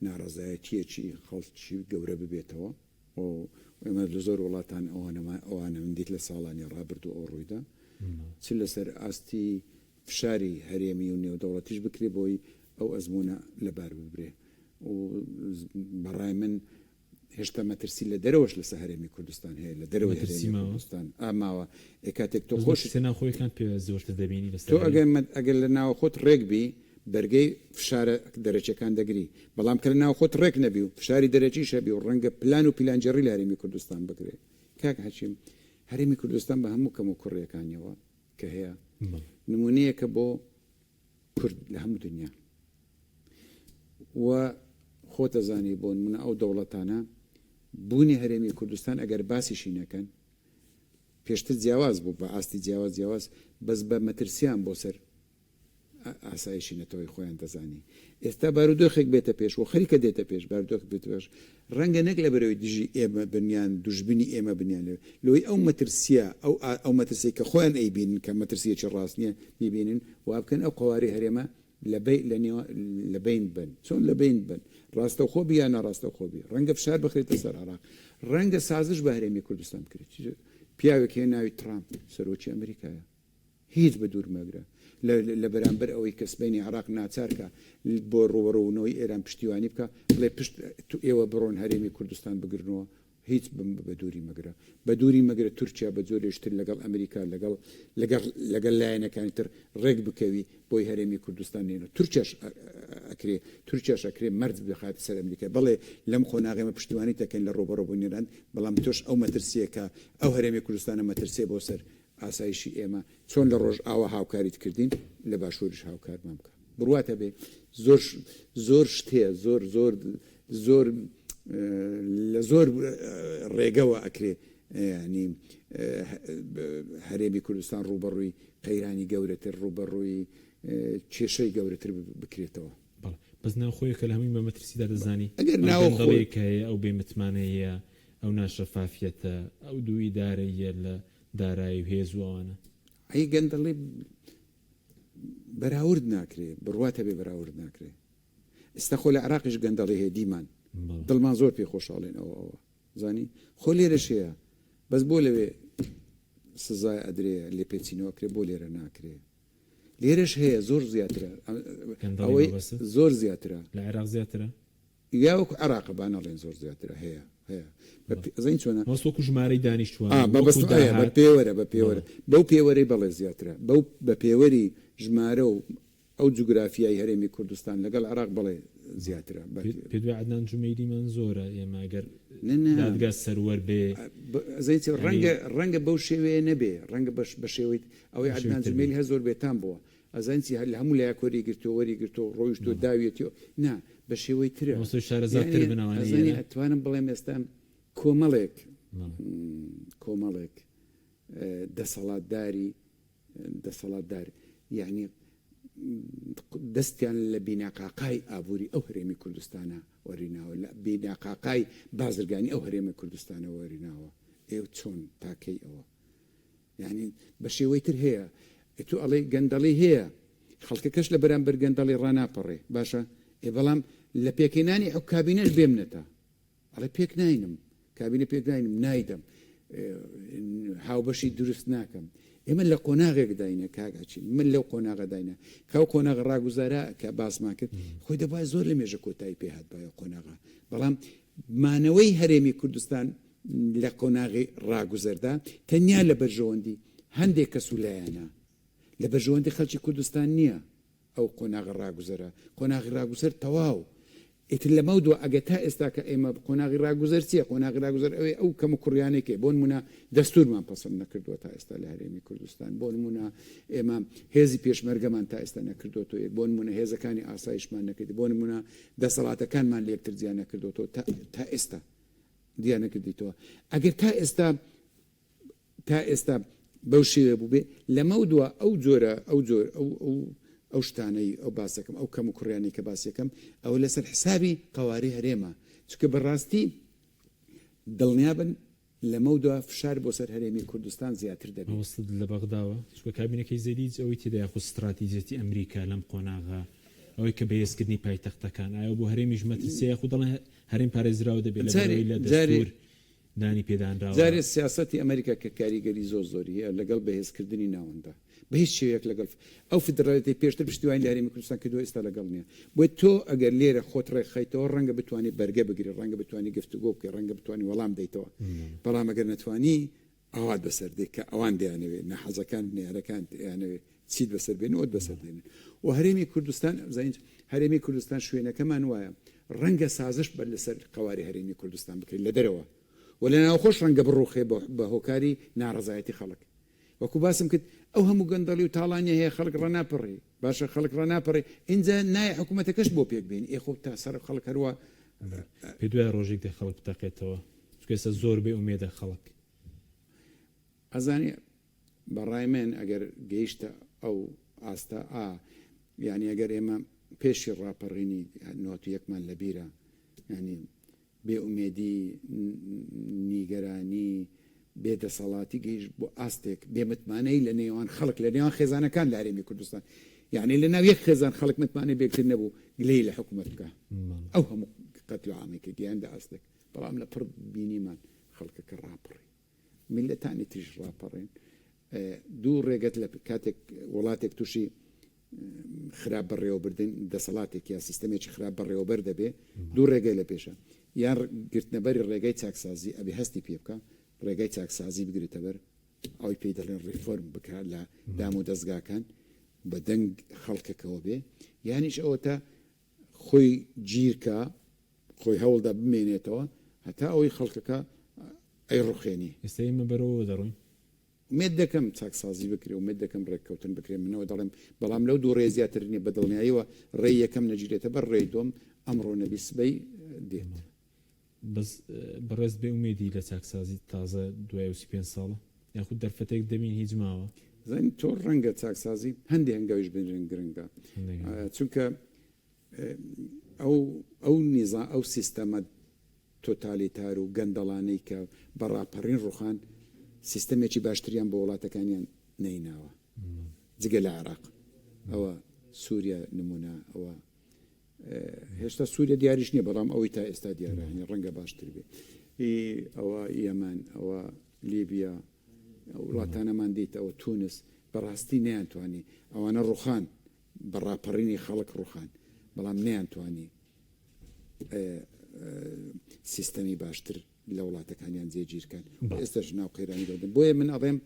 ناڕزایەتیەکی خەڵکی گەورە ببێتەوە و ئێمە لە زۆر وڵاتان ئەوانە من دیت لە ساڵانی ڕابردوو ئەو ڕوویدا چ لەسەر ئاستی فشاری هەرێمی و نێودەوڵەتیش بکرێ بۆی ئەو ئەزمونە لەبار ببرێ و بەڕای من هێشتا مەترسی لە دەرەوەش لەسەر هەرێمی کوردستان هەیە لە دەرەوەی هەرێمی کوردستان ئاماوە کاتێک تۆ خۆش ناوخۆیەکان پێ زۆرتر دەبینی تۆ ئەگەر لە ناوە خۆت ڕێکبی بەرگەی فشارە دەرەچەکان دەگری بەڵام کە لە ناو خۆت ڕێک نەبی و فشاری دەرەچی شەبی و ڕەنگە پلان و پیلانجێڕی لە هەرێمی کوردستان بگرێ کاک هەچیم هەرێمی کوردستان بە هەموو کەم و کوڕیەکانیەوە کە هەیە نمونەیەکە بۆ کورد لە هەموو دنیا و خۆتە زانی بۆ نمونە ئەو دەوڵەتانە بوونی هەرێمی کوردستان ئەگەر باسیشی نەکەن پێشتر جیاواز بوو بە ئاستی جیاواز بەس بە مەترسیان بۆ سەر ئاسایشی نەتەوەی خۆیان دەزانی ئێستا بارودۆخێک بێتە پێش و خەریکە دێتە پێش بارودۆخ بێت پێش ڕەنگە نەک لە بەرەوەی دژی ئێمە بنیان دوژبنی ئێمە بنیان لەوەی ئەو مەترسیە ئەو مەترسی کە خۆیان ئەیبینن کە مەترسیەکی ڕاست نییە میبینن و بکەن ئەو قواری هەرێمە لە بین بن چۆن لە بین بن ڕاستە خۆبی یان ناڕاستە خۆبی ڕەنگە فشار بخرێتە سەر عێراق ڕەنگە سازش بە هەرێمی کوردستان بکرێت پیاوێک هەیە ناوی ترامپ سەرۆکی ئەمریکایە هیچ بە دوور مەگرە لە بەرامبەر ئەوەی کە سبەینی عێراق ناچارکە بۆ ڕوبەڕوونەوەی ئێران پشتیوانی بکە بڵێ پشت ئێوە بڕۆن هەرێمی کوردستان بگرنەوە هیچ بە دووری مەگرە بە دووری مەگرە تورکیا بە جۆرێشتر لەگەڵ ئەمریکا لەگەڵ لایەنەکانی تر ڕێک بکەوی بۆی هەرێمی کوردستان نێنە تورکیاش ئەکرێ مەرج بخات سەر ئەمریکا بەڵێ لەم خۆناغێمە پشتیوانی دەکەین لە ڕوبەڕۆبوونیران بەڵام تۆش ئەو مەترسیەکە ئەو هەرێمی کوردستانە مەترسێ بۆ سەر ئاسایشی ئێمە چۆن لە ڕۆژ ئاوە هاوکاریت کردین لە باشووریش هاوکارمان بکە بڕواتە بێ زۆر شتەیە زۆر لە زۆر ڕێگەوە ئەکرێ ینی هەرێمی کوردستان ڕوبەڕووی قەیرانی گەورەتر ڕوبەڕووی کێشەی گەورەتر بکرێتەوە بەس ناوخۆیە کە لە هەمووی بە مەترسیدا دەزانی ئەگەر ناوخۆیەکە هەیە ئەو بێمتمانەیە ئەو ناشەفافیەتە ئەو دووی دارەیە لە دارایی و هێزوانە ئەی گەندەڵی بەراورد ناکرێ بڕواتە بێ بەراورد ناکرێ ئێستا خۆ لە عێراقیش گەندەڵی هەیە دیمان دڵمان زۆر پێ خۆشحاڵێن ئەوە زانی خۆ لێرەش هەیە بەس بۆ لەوێ سزای ئەدرێ لێ پێچینەوە کرێ بۆ لێرە ناکرێ لێرەش هەیە زۆر زیاترە ئەوەی زۆر زیاترە لە عێراق زیاترە یاوەکو عێراق بانەڵێن زۆر زیاترە هەیە زین چۆنە وەکو ژمارەی دانیشتوان بە پێوەرە بەو پێوەرەی بەڵێ زیاترە بە پێوەری ژمارە و ئەو جوگرافیای هەرێمی کوردستان لەگەڵ عێراق بڵێ زیاترە پێ عدنان جومەیریمان زۆرە ئێمە ئەگەر دادگا سەروەر بێ ڕەنگە بەو شێوەیە نەبێ ڕەنگە بە شێوەی ئەوەی عدنان جومەیری هە زۆر بێتان بووە ئەزانسی هەر لە هەموو لای کۆری گرتۆوەری گرتۆ ڕۆیشت و داویەتی نا بە شێوەی ترە ئەتوانم بڵێم ئێستا کۆمەڵێک دەسەڵاتدار یعنی دەستیان لە بیناقاقای ئابووری ئەو هەرێمی کوردستانە وەریناوە لە بیناقاقای بازرگانی ئەو هەرێمە کوردستانە وەریناوە ئێوە چۆن تاکەی ئەوە یعنی بە شێوەی تر هەیە تو ئەڵێ گەندەڵی هەیە خەڵکەکەش لە بەرامبەر گەندەڵی ڕناپەڕێ باشە بەڵام لە پێکەینانی ئەو کابینەش بێم نەتا ئەڵێ پێک ناینم کابینە پێک ناینم نایدەم هاوبەشی دروست ناکەم ئێمە لە قۆناغێک داینە کاگاچی من لەو قۆناغە داینە کاو قۆناغ ڕاگوزارە کە باسمان کرد خۆی دەبای زۆر لە مێژە کۆتایی پێهات بایە قۆناغا بەڵام مانەوەی هەرێمی کوردستان لە قۆناغی ڕاگوزەردا تەنیا لە بەرژەوەندی هەندێک کەس و لایەنە لە بەرژەوەندی خەڵکی کوردستان نییە ئەو قۆناغ ڕاگوزەرە قۆناغی ڕاگوزەر تەواو ئیتر لە مەودووە ئەگە تا ئێستا کە ئێمە قۆناغی ڕاگوزەر چییە قۆناغی ڕاگوزەر ئەوەی ئەو کەم و کوڕیانێکێ بۆ نمونە دەستورمان پەسەند نەکردووە تا ئێستا لە هەرێمی کوردستان بۆ نمونە ئێمە هێزی پێشمەرگەمان تا ئێستا نەکردوەوە بۆ نمونە هێزەکانی ئاسایشمان نەکردی بۆ نمونە دەسەڵاتەکانمان لە یەکتر زیان نەکردوەوە تا ئێستا دیان نەکردیتەوە ئەگەر تا ئێستا بەو شێوە بوو بێ لە مەودووە ئەو جۆرە ئەو شتانەی ئەو باسەکەم ئەو کەم و کوڕیانی کە باسیەکەم ئەو لەسەر حسابی قواری هەرێمە چکە بەڕاستی دڵنیابن لەمەودا فشار بۆ سەر هەرێمی کوردستان زیاتر دەبێت وەستت لە بەغداوە چکە کابینەکەی زەریج ئەوەی تێدا یاخود استراتیجەتی ئەمریکا لەم قۆناغا ئەوەی کە بەهێزکردنی پایتەختەکان ئایا بۆ هەرێمیش مەترسیە یاخود دەڵێن هەرێم پارێزراوە دەبێت لە دەستور دانی پێدانراوە جارێ سیاسەتی ئەمریکا کە کاریگەری زۆری هەیە لەگەڵ بەهێزکردنی ناوەندا بە هیچ شێوەیەک لەگەڵ ئەو فدرالیتی پێشتر پشتیوانی لە هەرێمی کوردستان کردووە ئێستا لەگەڵ نییە بۆ تۆ ئەگەر لێرە خۆت ڕێکخەیتەوە ڕەنگە بتوانانی بەرگە بگری ڕەنگە بتوانانی گفتوگۆ بکەی ڕەنگە بتوانانی وەڵام دەیتەوە بەڵام ئەگەر نەتوانی ئەوات بەسەر دێت کە ئەوان دەیانەوێت نەحەزەکان بنیارەکان دەیانەوێت چیت بەسەر بێن ئەوت بەسەر دێنن و هەرێمی کوردستان زانیت هەرێمی کوردستان شوێنەکەمان وایە ڕەنگە سازش بەر لەسەر قواری هەرێمی کوردستان بکرێت لە دەرەوە و لە ناوخۆش ڕەنگە بڕوخێ بە هۆکاری ناڕزایەتی خەڵک وەکو باسم کرد ئەو هەموو گەندەڵی و تاڵانیە هەیە خەڵک ڕەناپەڕی باشە خەڵک ڕەناپەڕی اینجا نایە حکوومەتەکەش بۆ پێک بین ئێخۆ تا سەر خەڵک هەروە پێ دوای ڕۆژێک دە خەڵک بتەقێتەوە چکەسە زۆر بێ ئومێدە خەڵک ئەزانێ بەڕای من ئەگەر گەیشتە ئەو ئاستا یعنی ئەگەر ئێمە پێشی ڕاپەڕینی نۆت یەکمان لە بیرە ینی بێئومێدی نیگەرانی بێدەسەڵاتی گەیشت بۆ ئاستێک بێمتمانەی لە نێوان خەڵک لە نێوان خێزانەکان لە هەرێمی کوردستان یعنی لە ناو یەک خێزان خەڵک متمانەی بێکتر نەبوو گلەی لە حکوومەت بکە ئەو هەموو قەتل و عامێکە گیاندا ئاستێک بەڵام لە پڕ بینیمان خەڵکەکە ڕاپەڕی میلەتانی تریش ڕاپەڕێن دوو ڕێگەت لە کاتێک وڵاتێک تووشی خراپ بەڕێوەبردن دەسەڵاتێک یا سیستەمێکی خراپ بەڕێوەبەر دەبێ دوو ڕێگەی لە پێشە یان گرتنەبەری ڕێگەی چاکسازی ئەبێ هەستی پێ بکە ڕێگەی چاکسازی بگرێتە بەر ئەوی پێی دەڵێن ڕیفۆرم بکات لە دام و دەستگاکان بە دەنگ خەڵکەکەەوە بێ یانیش ئەوە تا خۆی گیرکە خۆی هەوڵدا بمێنێتەوە هەتا ئەوەی خەڵکەکە ئەی ڕوخێنی ئێستا ئێمە بەرەوە دەڕۆین مێت دەکەم چاکسازی بکرێ و مێت دەکەم ڕێککەوتن بکرێ منەوە دەڵێم بەڵام لەو دوو ڕێزیاتر نیە بە دڵنیاییەوە ڕێی یەکەم نەگیرێتە بەر ڕێی دۆم ئەمڕۆ نەبی سبەی دێت بەس بەڕێز بێ ئومێدی لە چاکسازی تازە دوای 25 ساڵە یاخود دەرفەتێک دەبین هیچ ماوە زین تۆ ڕەنگە چاکسازی هەندێک هەنگاویش بنرێن گرنگە چونکە ئەو نیزا ئەو سیستەمە تۆتالیتار و گەندەڵانەی کە بەڕاپەڕین ڕوخان سیستەمێکی باشتریان بۆ وڵاتەکانیان نەیناوە جگە لە عێراق ئەوە سووریا نمونە ئەوە هێشتا سووریا دیاریش نییە بەڵام ئەوەی تا ئێستا دیارانی ڕەنگە باشتر بێ ئەوە یەمان ئەوە لیبیا وڵاتانەمان دیت ئەوە تونس بەڕاستی نەیانتوانی ئەوانە ڕوخان بەڕاپەڕینی خەڵک ڕوخان بەڵام نەیانتوانی سیستەمی باشتر لە وڵاتەکانیان جێگیرکەن ئێستاش ناو قەیرانی دەدەن بۆیە من ئەڵێم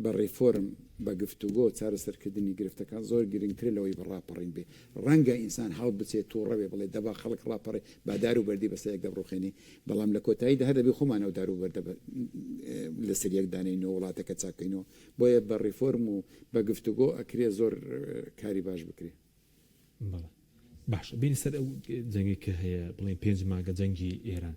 بە ڕێفۆرم بە گفتوگۆ چارەسەرکردنی گرفتەکان زۆر گرنگتر لەوەی بەڕاپەڕین بێ ڕەنگە ئینسان هەڵ بچێت تووڕەوێ بڵێ دەبا خەڵک ڕاپەڕێ با دار و بەردی بەسەیەک دەبڕۆخێنی بەڵام لە کۆتاییدا هەر دەبێ خۆمانە و دار و بەردە لەسەر یەک دانەینەوە وڵاتەکە چاکەینەوە بۆیە بە ڕێفۆرم و بە گفتوگۆ ئەکرێ زۆر کاری باش بکرێ باش بینی سەر ئەو جەنگی کە هەیە بڵێن 5 مانگە جەنگی ئێران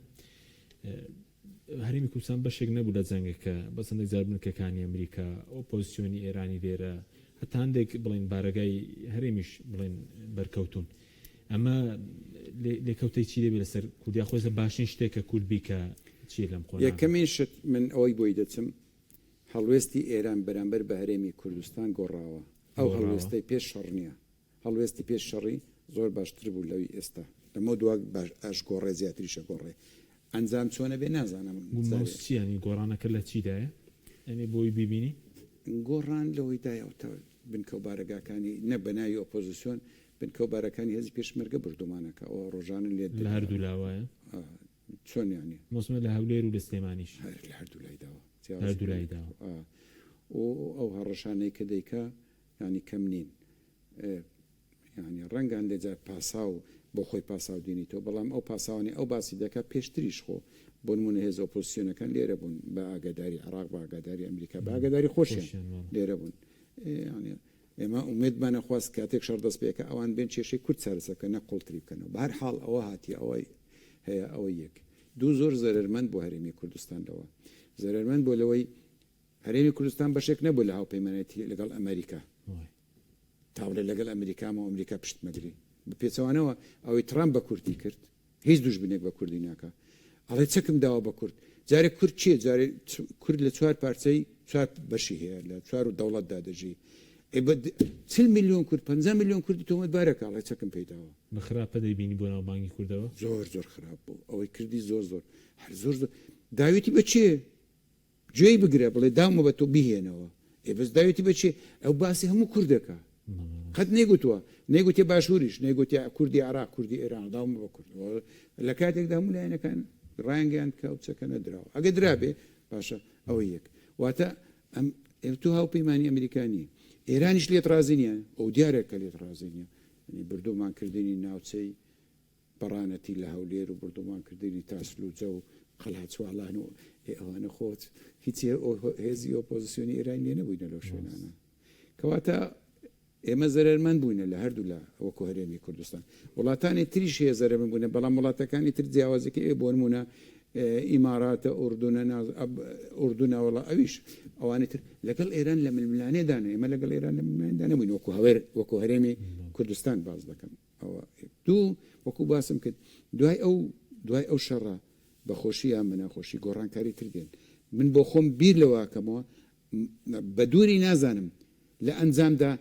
هەرێمی کوردستان بەشێک نەبوو لە جەنگەکە بەسەندێک جاربوونکەکانی ئەمریکا ئۆپۆزیسیۆنی ئێرانی لێرە هەتا هەندێک بڵێن بارەگای هەرێمیش بڵێن بەرکەوتون ئەمە لێکەوتەی چی دەبێت لەسەر کوردیا خۆزە باشین شتێکە کورد بیکە چی لەم خۆ یەکەمین شت من ئەوەی بۆی دەچم هەڵوێستی ئێران بەرامبەر بە هەرێمی کوردستان گۆڕاوە ئەو هەڵوێستەی پێش شەڕ نییە هەڵوێستی پێش شەڕی زۆر باشتر بوو لەوی ئێستا لەمە دووە باش ئاش گۆڕێ زیاتریشە گۆڕێ ئەنجام چۆنە بێ نازانم چیانی گۆڕانەکە لە چیدایە ئەمێ بۆی ببینی گۆڕان لەوەیدایەوە بنکە و بارەگاکانی نە بەناوی ئۆپۆزیسیۆن بنکە و بارەکانی هێزی پێشمەرگە بردومانەکە ئەوە ڕۆژانە لێ لە هەردوو لاوایە چۆن ینی مۆسمە لە هەولێر و لە سلێمانیش لە هەردوو لایداوە هەردوو لایداوە ئەو هەڕەشانەی کە دەیکا ینی کەم نین ینی ڕەنگان لێجار پاسا و بۆ خۆی پاساو دێنیتەوە بەڵام ئەو پاساوانی ئەو باسی دەکە پێشتریش خۆ بۆ نمونە هێز ئۆپۆزیسیۆنەکان لێرە بوون بە ئاگاداری عێراق بە ئاگاداری ئەمریکا بە ئاگاداری خۆشیان لێرە بوون ئێمە ئومێدمانە خواست کاتێک شەڕ دەست پێکە ئەوان بێن کێشەی کورد چارەسەکە نە قوڵتری بکەنەوە بە هەر حاڵ ئەوە هاتی ئەوەی هەیە ئەوەی یەک دوو زۆر زەرمەند بۆ هەرێمی کوردستان لەوە زەرمەند بۆ لەوەی هەرێمی کوردستان بەشێک نەبوو لە هاوپەیمانەتی لەگەڵ ئەمریکا تاولە لەگەڵ ئەمریکا و ئەمریکا پشتمەگری بە پێچەوانەوە ئەوەی ترامپ بە کورتی کرد هیچ دوژبنێک بە کوردی ناکە ئەڵێ چەکم داوە بە کورد جارێ کورد چیە جارێ کورد لە چوار پارچەی چوار بەشی هەیە لە چوار و دەوڵەتدا دەژی 40 میلیۆن کورد 50 میلیۆن کوردی تۆمەت بارەکە ئەڵێ چەکم پێداوە بە خراپە دەیبینی بۆ ناوبانگی کوردەوە زۆر خراپ بوو ئەوەی کردی زۆر هەر زۆر داوێتی بەچێ گوێی بگرە بڵێ دامە بە تۆ بیهێنەوە بەس داوێتی بەچێ ئەو باسی هەموو کوردەکە قەت نێگوتووە نێگوتێ باشووریش نێگوتیا کوردی عراق کوردی ئێران داومە بە کورد لە کاتێکدا هەموو لایەنەکان ڕانگەیان کە ئەو چەکە نەدراوە ئەگە درابێ باشە ئەوە یەک واتە تو هاوپەیمانی ئەمریکانی ئێرانیش لێت رازی نیە ئەو دیارێکە لێت رازی نیە بردومانکردنی ناوچەی بەڕانەتی لە هەولێر و بردومانکردنی تاسلوجە و قەلعەچوالان و ئەوانە خۆت هیچ هێزی ئۆپۆزیسیۆنی ئێرانی لێ نەبووینە لەو شوێنانە کەواتە ئێمە زەرمەند بووینە لە هەردوو لە وەکو هەرێمی کوردستان وڵاتانی تریش هەیە زەرمەند بوونە بەڵام وڵاتەکانی تر جیاوازەکە بۆ نمونە ئیماراتە ئوردونە وڵا ئەویش ئەوانە تر لەگەڵ ئێران لە ململانێدانە ئێمە لەگەڵ ئێران لە ململانێدا نەبووین وەکو هەرێمی کوردستان باز دەکەم ئەوە دوو وەکو باسم کرد دوای ئەو شەڕە بەخۆشی یان بەناخۆشی گۆڕانکاری تردێن من بۆ خۆم بیر لەواکەمەوە بە دووری نازانم لە ئەنجامدا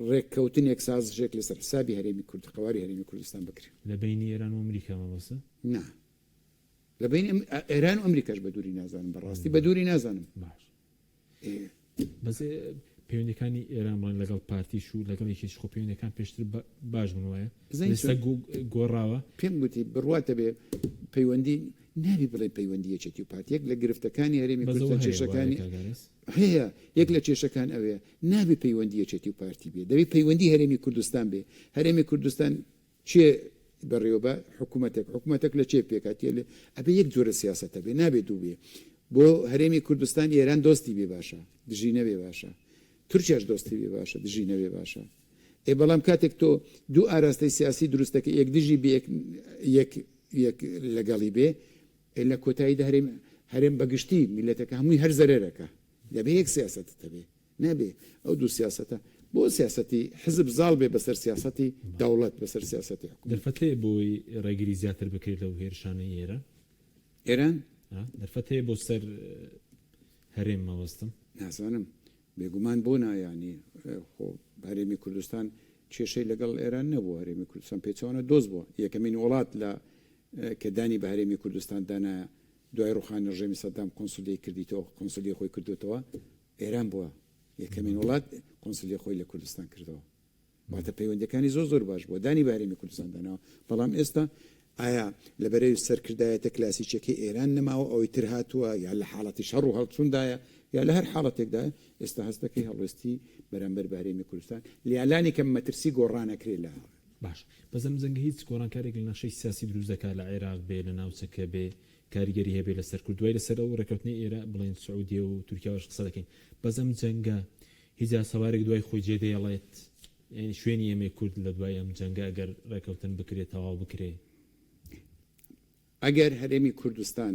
ڕێککەوتنێک سازژێک لەسەر حسابی هەرێمی کورد قواری هەرێمی کوردستان بکرێت لە بینی ئێران و ئەمریکا مەبەستە نا لە بین ئێران و ئەمریکاش بە دووری نازانم بەڕاستی بە دووری نازانم باش بەس پەیوەندەکانی ئێرانمان لەگەڵ پارتیش و لەگەڵ یەکێش خۆ پەیوەندەکان پێشتر باش بوون وایە لەستا گۆڕاوە پێم گوتی بڕواتە بێ پەیوەندی نابی بڵێ پەیوەندی یەکێتی و پارتیەک لە گرفتەکانی هەرێمی کوردستان چێشەکانی هەیە یەک لە چێشەکان ئەوەیە نابێ پەیوەندی یەکێتی و پارتی بێ دەبێت پەیوەندی هەرێمی کوردستان بێ هەرێمی کوردستان چێ بەڕێوەبە حکوومەتێک لە چێ پێکاتیە لێ ئەبێ یەک جۆرە سیاسەتە بێ نابێت دوو بێ بۆ هەرێمی کوردستان ئێران دۆستی بێ باشە دژی نەبێ باشە تورکیاش دۆستی بێ باشە دژی نەبێ باشە بەڵام کاتێک تۆ دوو ئاراستەی سیاسی دروستەکە یەک دژی بێ یەک لەگەڵی بێ لە کۆتاییدا هەرێم بەگشتی میلەتەکە هەمووی هەر زەرێرەکە دەبێ یەک سیاسەتە بێ نەبێ ئەو دوو سیاسەتە بۆ سیاسەتی حزب زاڵ بێ بەسەر سیاسەتی دەوڵەت بەسەر سیاسەتی دەرفەتەیە بۆی ڕێگیری زیاتر بکرێت لەو هێرشانەی ئێران دەرفەتەیە بۆ سەر هەرێم مەوەستم نازانم بێگومان بۆ نایانی هەرێمی کوردستان کێشەی لەگەڵ ئێران نەبوو هەرێمی کوردستان پێچوانە دۆست بووە یەکەمین وڵات لە کە دانی بە هەرێمی کوردستان دانا دوای ڕوخانی ڕژێمی سەدام کۆنسولی کردیتەوە کۆنسولی خۆی کردوتەوە ئێران بووە یەکەمین وڵات کۆنسولی خۆی لە کوردستان کردەوە واتە پەیوەندەکانی زۆر باش بووە دانی بە هەرێمی کوردستان داناوە بەڵام ئێستا ئایا لە بەرەی سەرکردایەتە کلاسیکێکی ئێران نەماوە ئەوەی تر هاتووە یا لە حاڵەتی شەڕ و هەڵچووندایە یا لە هەر حاڵەتێکدایە ئێستا هەستەکەی هەڵوێستی بەرامبەر بە هەرێمی کوردستان لیالانی کە مەترسی گۆڕانەکرێ لە باش بەزەم زەنگە هیچ گۆڕانکارێک لە نەشەی سیاسی دروست دەکات لە عێراق بێ لە ناوچەکە بێ کاریگەری هەبێ لەسەر کورد دوای لەسەر ئەو ڕێکەوتنی ئێرە بڵێن سعودیە و تورکیاش قسە دەکەین بەزەم جەنگە هیچ سەوارێک دوای خۆی جێدەیەڵێت شوێنی ئێمە کورد لە دوای ئەم جەنگە ئەگەر ڕێکەوتن بکرێت تەواو بکرێ ئەگەر هەرێمی کوردستان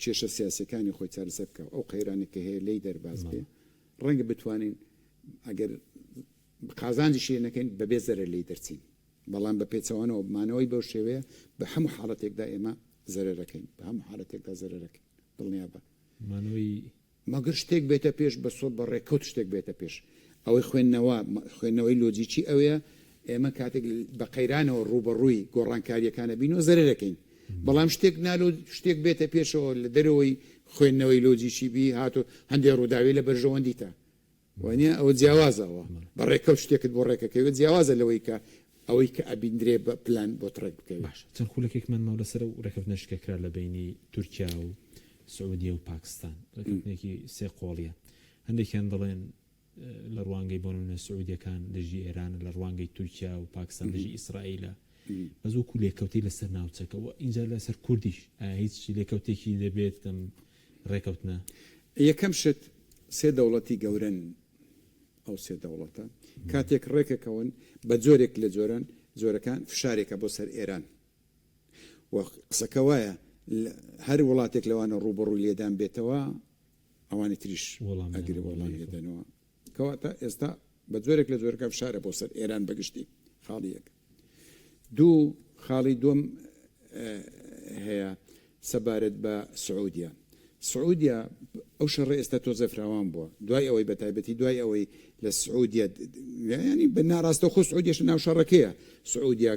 کێشە سیاسەکانی خۆی چارەسەر بکە ئەو قەیرانێکە هەیە لی دەرباز بێ ڕەنگە بتوانین ئەگەر قازانجی شوێنەکەین بەبێ زەرە لی دەرچین بەڵام بە پێچەوانەوە بمانەوەی بەو شێوەیە بە هەموو حاڵەتێکدا ئێمە زەرەرەکەین بە هەموو حاڵەتێکدا زەرەرەکەین دڵنیا بە مەگەر شتێک بێتە پێش بە سۆ بە ڕێکەوت شتێک بێتە پێش ئەوەی خوێندنەوەی لۆجیکی ئەوەیە ئێمە کاتێک بە قەیرانەوە ڕوبەڕووی گۆڕانکاریەکانە بین و زەرەرەکەین بەڵام شتێک نالۆ شتێک بێتە پێشەوە لە دەرەوەی خوێندنەوەی لۆجیکی بی هاتو هەندێک ڕووداوی لە بەرژەوەندیتە وانە ئەوە جیاوازەوە بە ڕێکەوت شتێکت بۆ ڕێکەکەوە جیاوازە لەوەی کە ئەوەی کە ئەبیندرێ بە پلان بۆ تڕێک بکەوێت باش چەند خولەکێکمان ماوە لەسەر و ڕێکەوتنە شکەکرا لە بینی تورکیا و سعودیە و پاکستان ڕێکەوتنێکی سێ قۆڵیە هەندێکیان دەڵێن لە ڕوانگەی بۆنە سعودیەکان دژی ئێران لە ڕوانگەی تورکیا و پاکستان دژی ئیسرائیلە بەزۆکو لێکەوتی لەسەر ناوچەکەەوە اینجا لەسەر کوردیش هیچ لێکەوتێکی دەبێت دەم ڕێکەوتنە یەکەم شت سێ دەوڵەتی گەورن ئەو سێ دەوڵەتە کاتێک ڕێکەکەون بە جۆرێک لە جۆرەکان فشارێکە بۆ سەر ئێران قسەکە وایە هەر وڵاتێک لەوانە ڕوبەڕوو لێدان بێتەوە ئەوانی تریش ئەگری وەڵام لێدەنەوە کەواتە ئێستا بە جۆرێک لە جۆرەکە فشارە بۆ سەر ئێران بەگشتی خاڵی یەک دوو خاڵی دوم هەیە سەبارەت بە سعودیا ئەو شەڕێ ئێستا تۆزە فراوان بووە دوای ئەوەی بە تایبەتی دوای ئەوەی لە سعودیا ینی بە ناڕاستە خۆ سعودیش ناو شەڕەکەیە سعودیا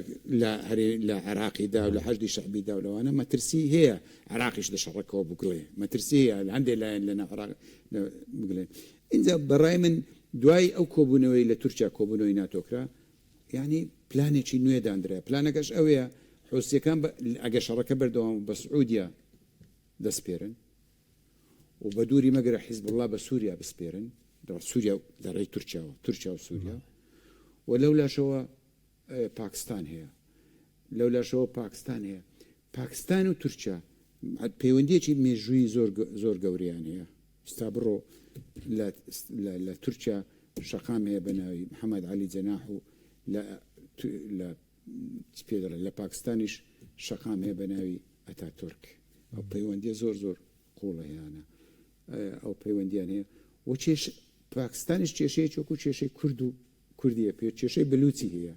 لە عێراقیدا و لە حەشدی شەعبیدا و لەوانە مەترسی هەیە عێراقیش لە شەڕەکەەوە بگڵێ مەترسی هەیە هەندێک لایەن لە ناو عێراق بگڵێن اینجا بەڕای من دوای ئەو کۆبوونەوەی لە تورکیا کۆبوونەوەی ناتۆکرا یعنی پلانێکی نوێ دانرا پلانەکەش ئەوەیە حوسیەکان ئەگە شەڕەکە بەردەوام بە سعودیا دەستپێرن و بە دووری مەگەرە حیزب الله بە سووریا بسپێرن سووریا دەڕێی تورکیا و سووریا و لەو لاشەوە پاکستان هەیە لەو لاشەوە پاکستان هەیە پاکستان و تورکیا پەیوەندیەکی مێژووی زۆر گەوریان هەیە ستا بڕۆ لە تورکیا شەقام هەیە بە ناوی محەممەد علی جەناح و لە پاکستانیش شەقام هەیە بە ناوی ئەتاتورک ئەو پەیوەندیە زۆر قوڵەیانە ئەو پەیوەندیان هەیە و پاکستانیش کێشەیە چۆکو کێشەی کورد و کوردیە پێ کێشەی بلوچی هەیە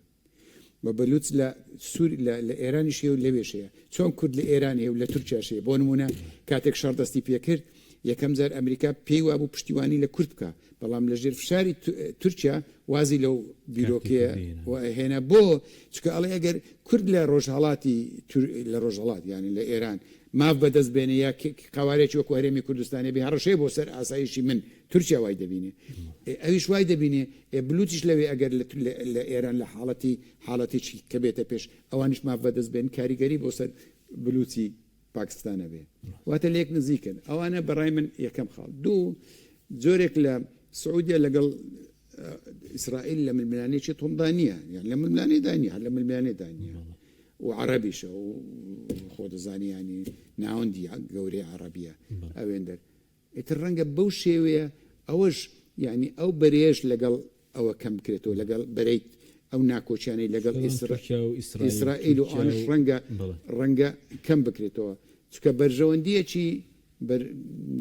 بە بەلوچ لە ئێرانیش هەیە و لەوێشەیە چۆن کورد لە ئێران هەیە و لە تورکیاشەیە بۆ نمونە کاتێک شەڕ دەستی پێکرد یەکەم جار ئەمریکا پێی وابوو پشتیوانی لە کورد بکە بەڵام لە ژێر فشاری تورکیا وازی لەو بیرۆکەیە هێنا بۆ چکە ئەڵێ ئەگەر کورد لە ڕۆژهڵاتی لە ڕۆژهڵات ینی لە ئێران ماف بەدەست بێنێ یا قاوارێکی وەکو هەرێمی کوردستانی بێ هەڕەشەی بۆ سەر ئاسایشی من تورکیا وای دەبینێ ئەویش وای دەبینێ بلوچیش لەوێ ئەگەر لە ئێران لە حاڵەتێکی کە بێتە پێش ئەوانش ماف بەدەست بێن کاریگەری بۆ سەر بلوچی پاکستانە بێ واتە لێک نزیکن ئەوانە بەڕای من یەکەم خاڵ دوو جۆرێک لە سعودیا لەگەڵ ئیسرائیل لە ململانێکی تۆمدانیە یان لە ململانەی دانیە لە ململانەی دانیە و عەرەبیشە و خۆ دەزانی ینی ناوەندی گەورەی عەرەبیە ئەوێندەر ئیتر ڕەنگە بەو شێوەیە ئەوەش ینی ئەو بەرێش لەگەڵ ئەوە کەم بکرێتەوە لەگەڵ بەرەیت ئەو ناکۆچیانەی لەگەڵ ئیسرائیل و ئانش ڕەنگە کەم بکرێتەوە چکە بەرژەوەندیەکی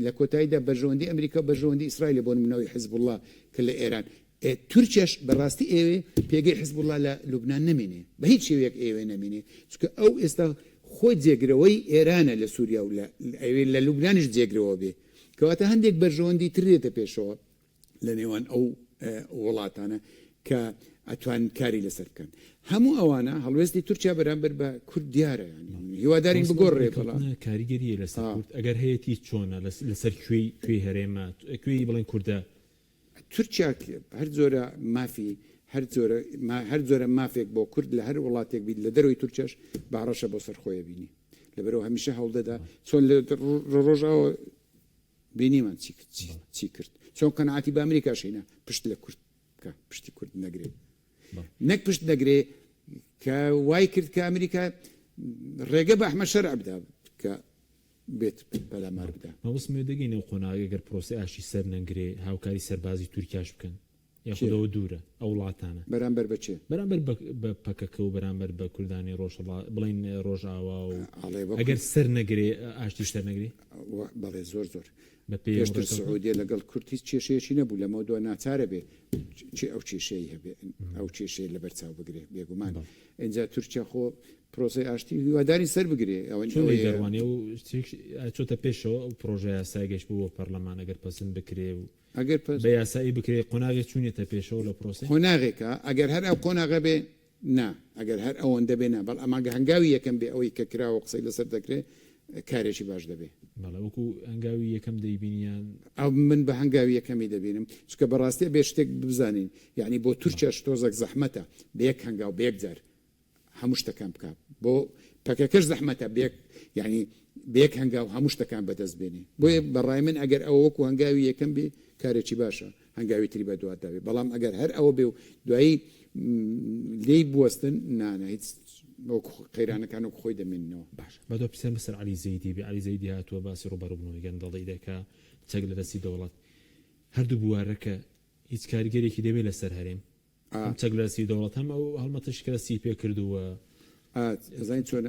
لە کۆتاییدا بەرژەوەندی ئەمریکا بەرژەوەندی ئیسرائیل بۆ نمونەوەی حیزب الله کە لە ئێران تورکیاش بەڕاستی ئێوێ پێگەی حیزب الله لە لوبنان نمێنێ بە هیچ شێوەیەک ئێوێ نمێنێ چکە ئەو ئێستا خۆی جێگرەوەی ئێرانە لە سووریا و لە لوبنانیش جێگرەوە بێ کەواتە هەندێک بەرژەوەندی ترێتە پێشەوە لە نێوان ئەو وڵاتانە کە ئەتوان کاری لەسەر بکەن هەموو ئەوانە هەڵوێستی تورکیا بەرامبەر بە کورد دیارە هیوادارین بگۆڕێ بەڵام کاریگەریە لەسەر کورد ئەگەر هەیەی چۆنە لەسەر کوێی هەرێمە کوێی بڵێن کووردە تورکیا هەر جۆرە مافی هەر جۆرە مافێک بۆ کورد لە هەر وڵاتێک بیت لە دەروی تورکیاش باڕەشە بۆ سەرخۆیە بینی لەبەرەوە هەمیشە هەوڵدەدا چۆن لە ڕۆژاوە بینیمان چی کرد چۆن قەنەعاتی بە ئەمریکاش هێنا پشت لە کورد بکە پشتی کورد نەگرێت نەک پشت نەگرێ کە وای کرد کە ئەمریکا ڕێگە بە ئەحمەد شەرع بدا کە بێت بەلامار بدا مەوەسمێ دەگەین ئەو قۆناغی گەر پرۆسی ئاشی سەر نەنگرێ هاوکاری سەربازی تورکیاش بکەن یاخودەوە دوورە ئەو وڵاتانە بەرامبەر بەچێ بەرامبەر بە پەکەکە و بەرامبەر بە کوردانی بڵین ڕۆژاوا و ئەگەر سەر نەگرێ ئاشتی سەر نەگرێ بەڵێ زۆر پێشتر سعودیە لەگەڵ کورد هیچ کێشەیەکی نەبوو لەمە دووە ناچارە بێ ئەو کێشەی هەبێ ئەو کێشەیە لە بەرچاو بگرێ بێگومان اینجا تورکیا خۆ پرۆسی ئاشتی هیواداری سەر بگرێ دەوانێ و چۆتە پێشەوە ئەو پرۆژه یاسای گەشت بوو بۆ پەرلەمان ئەگەر پەسەند بکرێ و ئەگەر بە یاسایی بکرێ قۆناغێک چوونێتە پێشەوە لە پرۆسی قۆناغێکە ئەگەر هەر ئەو قۆناغە بێ نا ئەگەر هەر ئەوەندە بێ نا بەڵ ئەماگە هەنگاوی یەکەم بێ ئەوەی کە کراوە قسەی لەسەر دەکرێت کارێکی باش دەبێ وەکو هەنگاوی یەکەم دەیبینیان ئەو من بە هەنگاوی یەکەمی دەبینم چکە بەڕاستی بێ شتێک بزانین یعنی بۆ تورکیا تۆزێک زەحمەتە بە یەک هەنگاو بە یەک جار هەموو شتەکان بکات بۆ پەکەکەش زەحمەتە بێک یعنی بێک هەنگاو هەموو شتەکان بەدەست بێنێ بۆیە بەڕای من ئەگەر ئەوە وەکو هەنگاوی یەکەم بێ کارێکی باشە هەنگاوی تری بە دوات داوێ بەڵام ئەگەر هەر ئەوە بێ و دوایی لێی بوەستن نانە هیچ قەیرانەکان و خۆی دەمێننەوە باش بەدۆ پرسیان بەسەر علی زەیدی بێ علی زەیدی هاتووە باسی ڕوبەڕووبوونەوەی گەندەڵی دەکا چەک لە دەستی دەوڵات هەردوو بوارەکە هیچ کاریگەرێکی دەبێت لەسەر هەرێم چەک لە دەستی دەوڵات هەم ئەو هەڵمەتەش کە دەستی پێ کردووە زین چۆن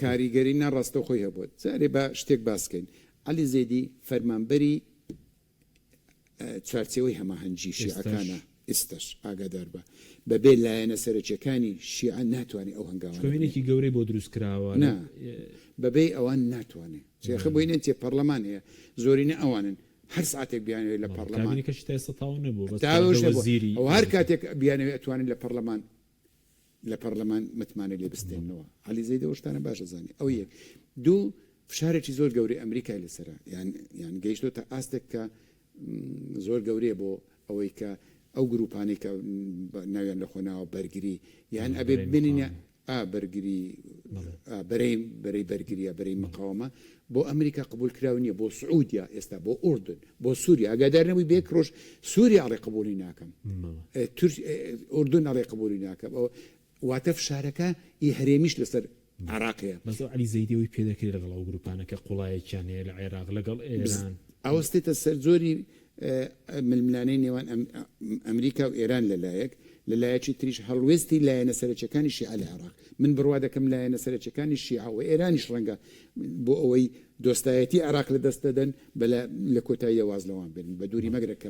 کاریگەری ناڕاستە خۆی هەبووە جارێ بە شتێک باسکەین علی زەیدی فەرمانبەری چارچێوەی هەماهەنگی شیعەکانە ئێستش ئاگادار بە بەبێ لایەنە سەرچەکانی شیعە ناتوانێت ئەو هەنگاوانە شکۆینێکی گەورەی بۆ دروست کراوە نا بەبێ ئەوان ناتوانێت چێخە بۆینێن تێ پەرلەمان هەیە زۆرینە ئەوانن هەر ساعتێک بیانوێت لە پەرلەمان کابینەکەشی تا ئێستا تاوا نەبوو بەس تاوەش نەبوو. وەزیری ئەو هەر کاتێک بیانەوێت ئەتوانن لە پەرلەمان متمانە لێ بستێنەوە عەلی زەید ئەو شتانە باشە زانی ئەو یەک دوو فشارێکی زۆر گەورەی ئەمریکای لەسەرە یان گەیشتۆتە ئاستێک کە زۆر گەورەیە بۆ ئەوەی کە ئەو گروپانەی کە ناویان لە خۆناوە بەرگری یان ئەبێ بنینە بەرگری بەرەی بەرگریە بەرەی مقاومە بۆ ئەمریکا قبول کراو نییە بۆ سعودیا ئێستا بۆ ئوردن بۆ سووریا ئاگادار نەبووی بێک ڕۆژ سووریا ئەڵێ قبولی ناکەم ئوردن ئەڵێ قبولی ناکەم واتە فشارەکە ئی هەرێمیش لەسەر عراقەیە بەس عەلی زەیدیەوەی پێدەکرێت لەگەڵ ئەو گروپانەکە قوڵایەکیان هەیە لە عێراق لەگەڵ ئێران ئەوەستێتە سەر زۆری ململانەی نێوان ئەمریکا و ئێران لەلایەکی تریش هەڵوێستی لایەنە سەرچەکانی شیعە لە عێراق من بڕوا دەکەم لایەنە سەرچەکانی شیعە و ئێرانیش ڕەنگە بۆ ئەوەی دۆستایەتی عێراق لە دەست دەدەن بە لە کۆتایی واز لەوان بن بە دووری مەگرە کە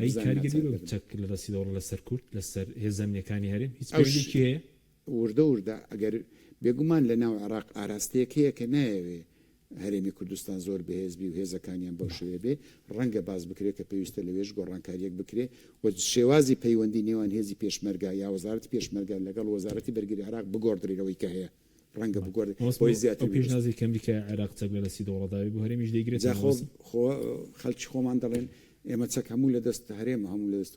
چەک لە دەستیدەوە لەسەر کورد لەسەر هێزەمنیەکانی هەرێم هیچ پێویستێکی هەیە وردە ئەگەر بێگومان لە ناو عێراق ئاراستەیەک هەیە کە نایەوێ هەرێمی کوردستان زۆر بەهێزبی و هێزەکانیان بەو شێوێ بێ ڕەنگە باز بکرێت کە پێویستە لەوێش گۆڕانکاریەک بکرێ و شێوازی پەیوەندی نێوان هێزی پێشمەرگا یا وەزارەتی پێشمەرگا لەگەڵ وەزارەتی بەرگری عێراق بگۆڕدرێتەوەی کە هەیە ڕەنگە بگۆڕێت بۆی زیاتر پێشنازی کەمریکا عێراق چەک لە دەستی دەوڵەداوی بۆ هەرێمیش دەیگرێت خەڵکی خۆمان دەڵێن ئێمە چەک هەموو لە دەست هەرێمە هەموو لە دەست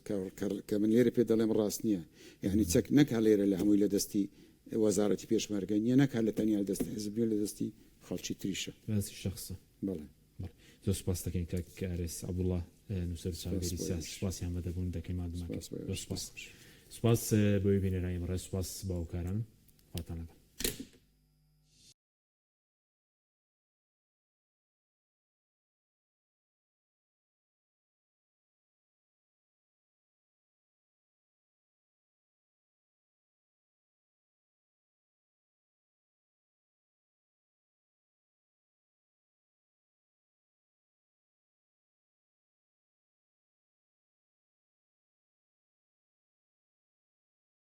کە من لێرە پێ دەڵێم ڕاست نییە یعنی چەک نەکا لێرە لە هەمووی لە دەستی وەزارەتی پێشمەرگە نیە نەکات لە تەنیا لە دەستی حزب لە دەستی خەڵکی تریشە باسی شخصە بەڵێ زۆر سپاس دەکەین کارێس عەبدوڵڵا نووسەر چاوەری سیاسی سپاسیان بەدەبوون دەکەین مادمەکە سپاس بۆی بینێرایی ڕێ سپاس باوکاران خواتان لەگەڵ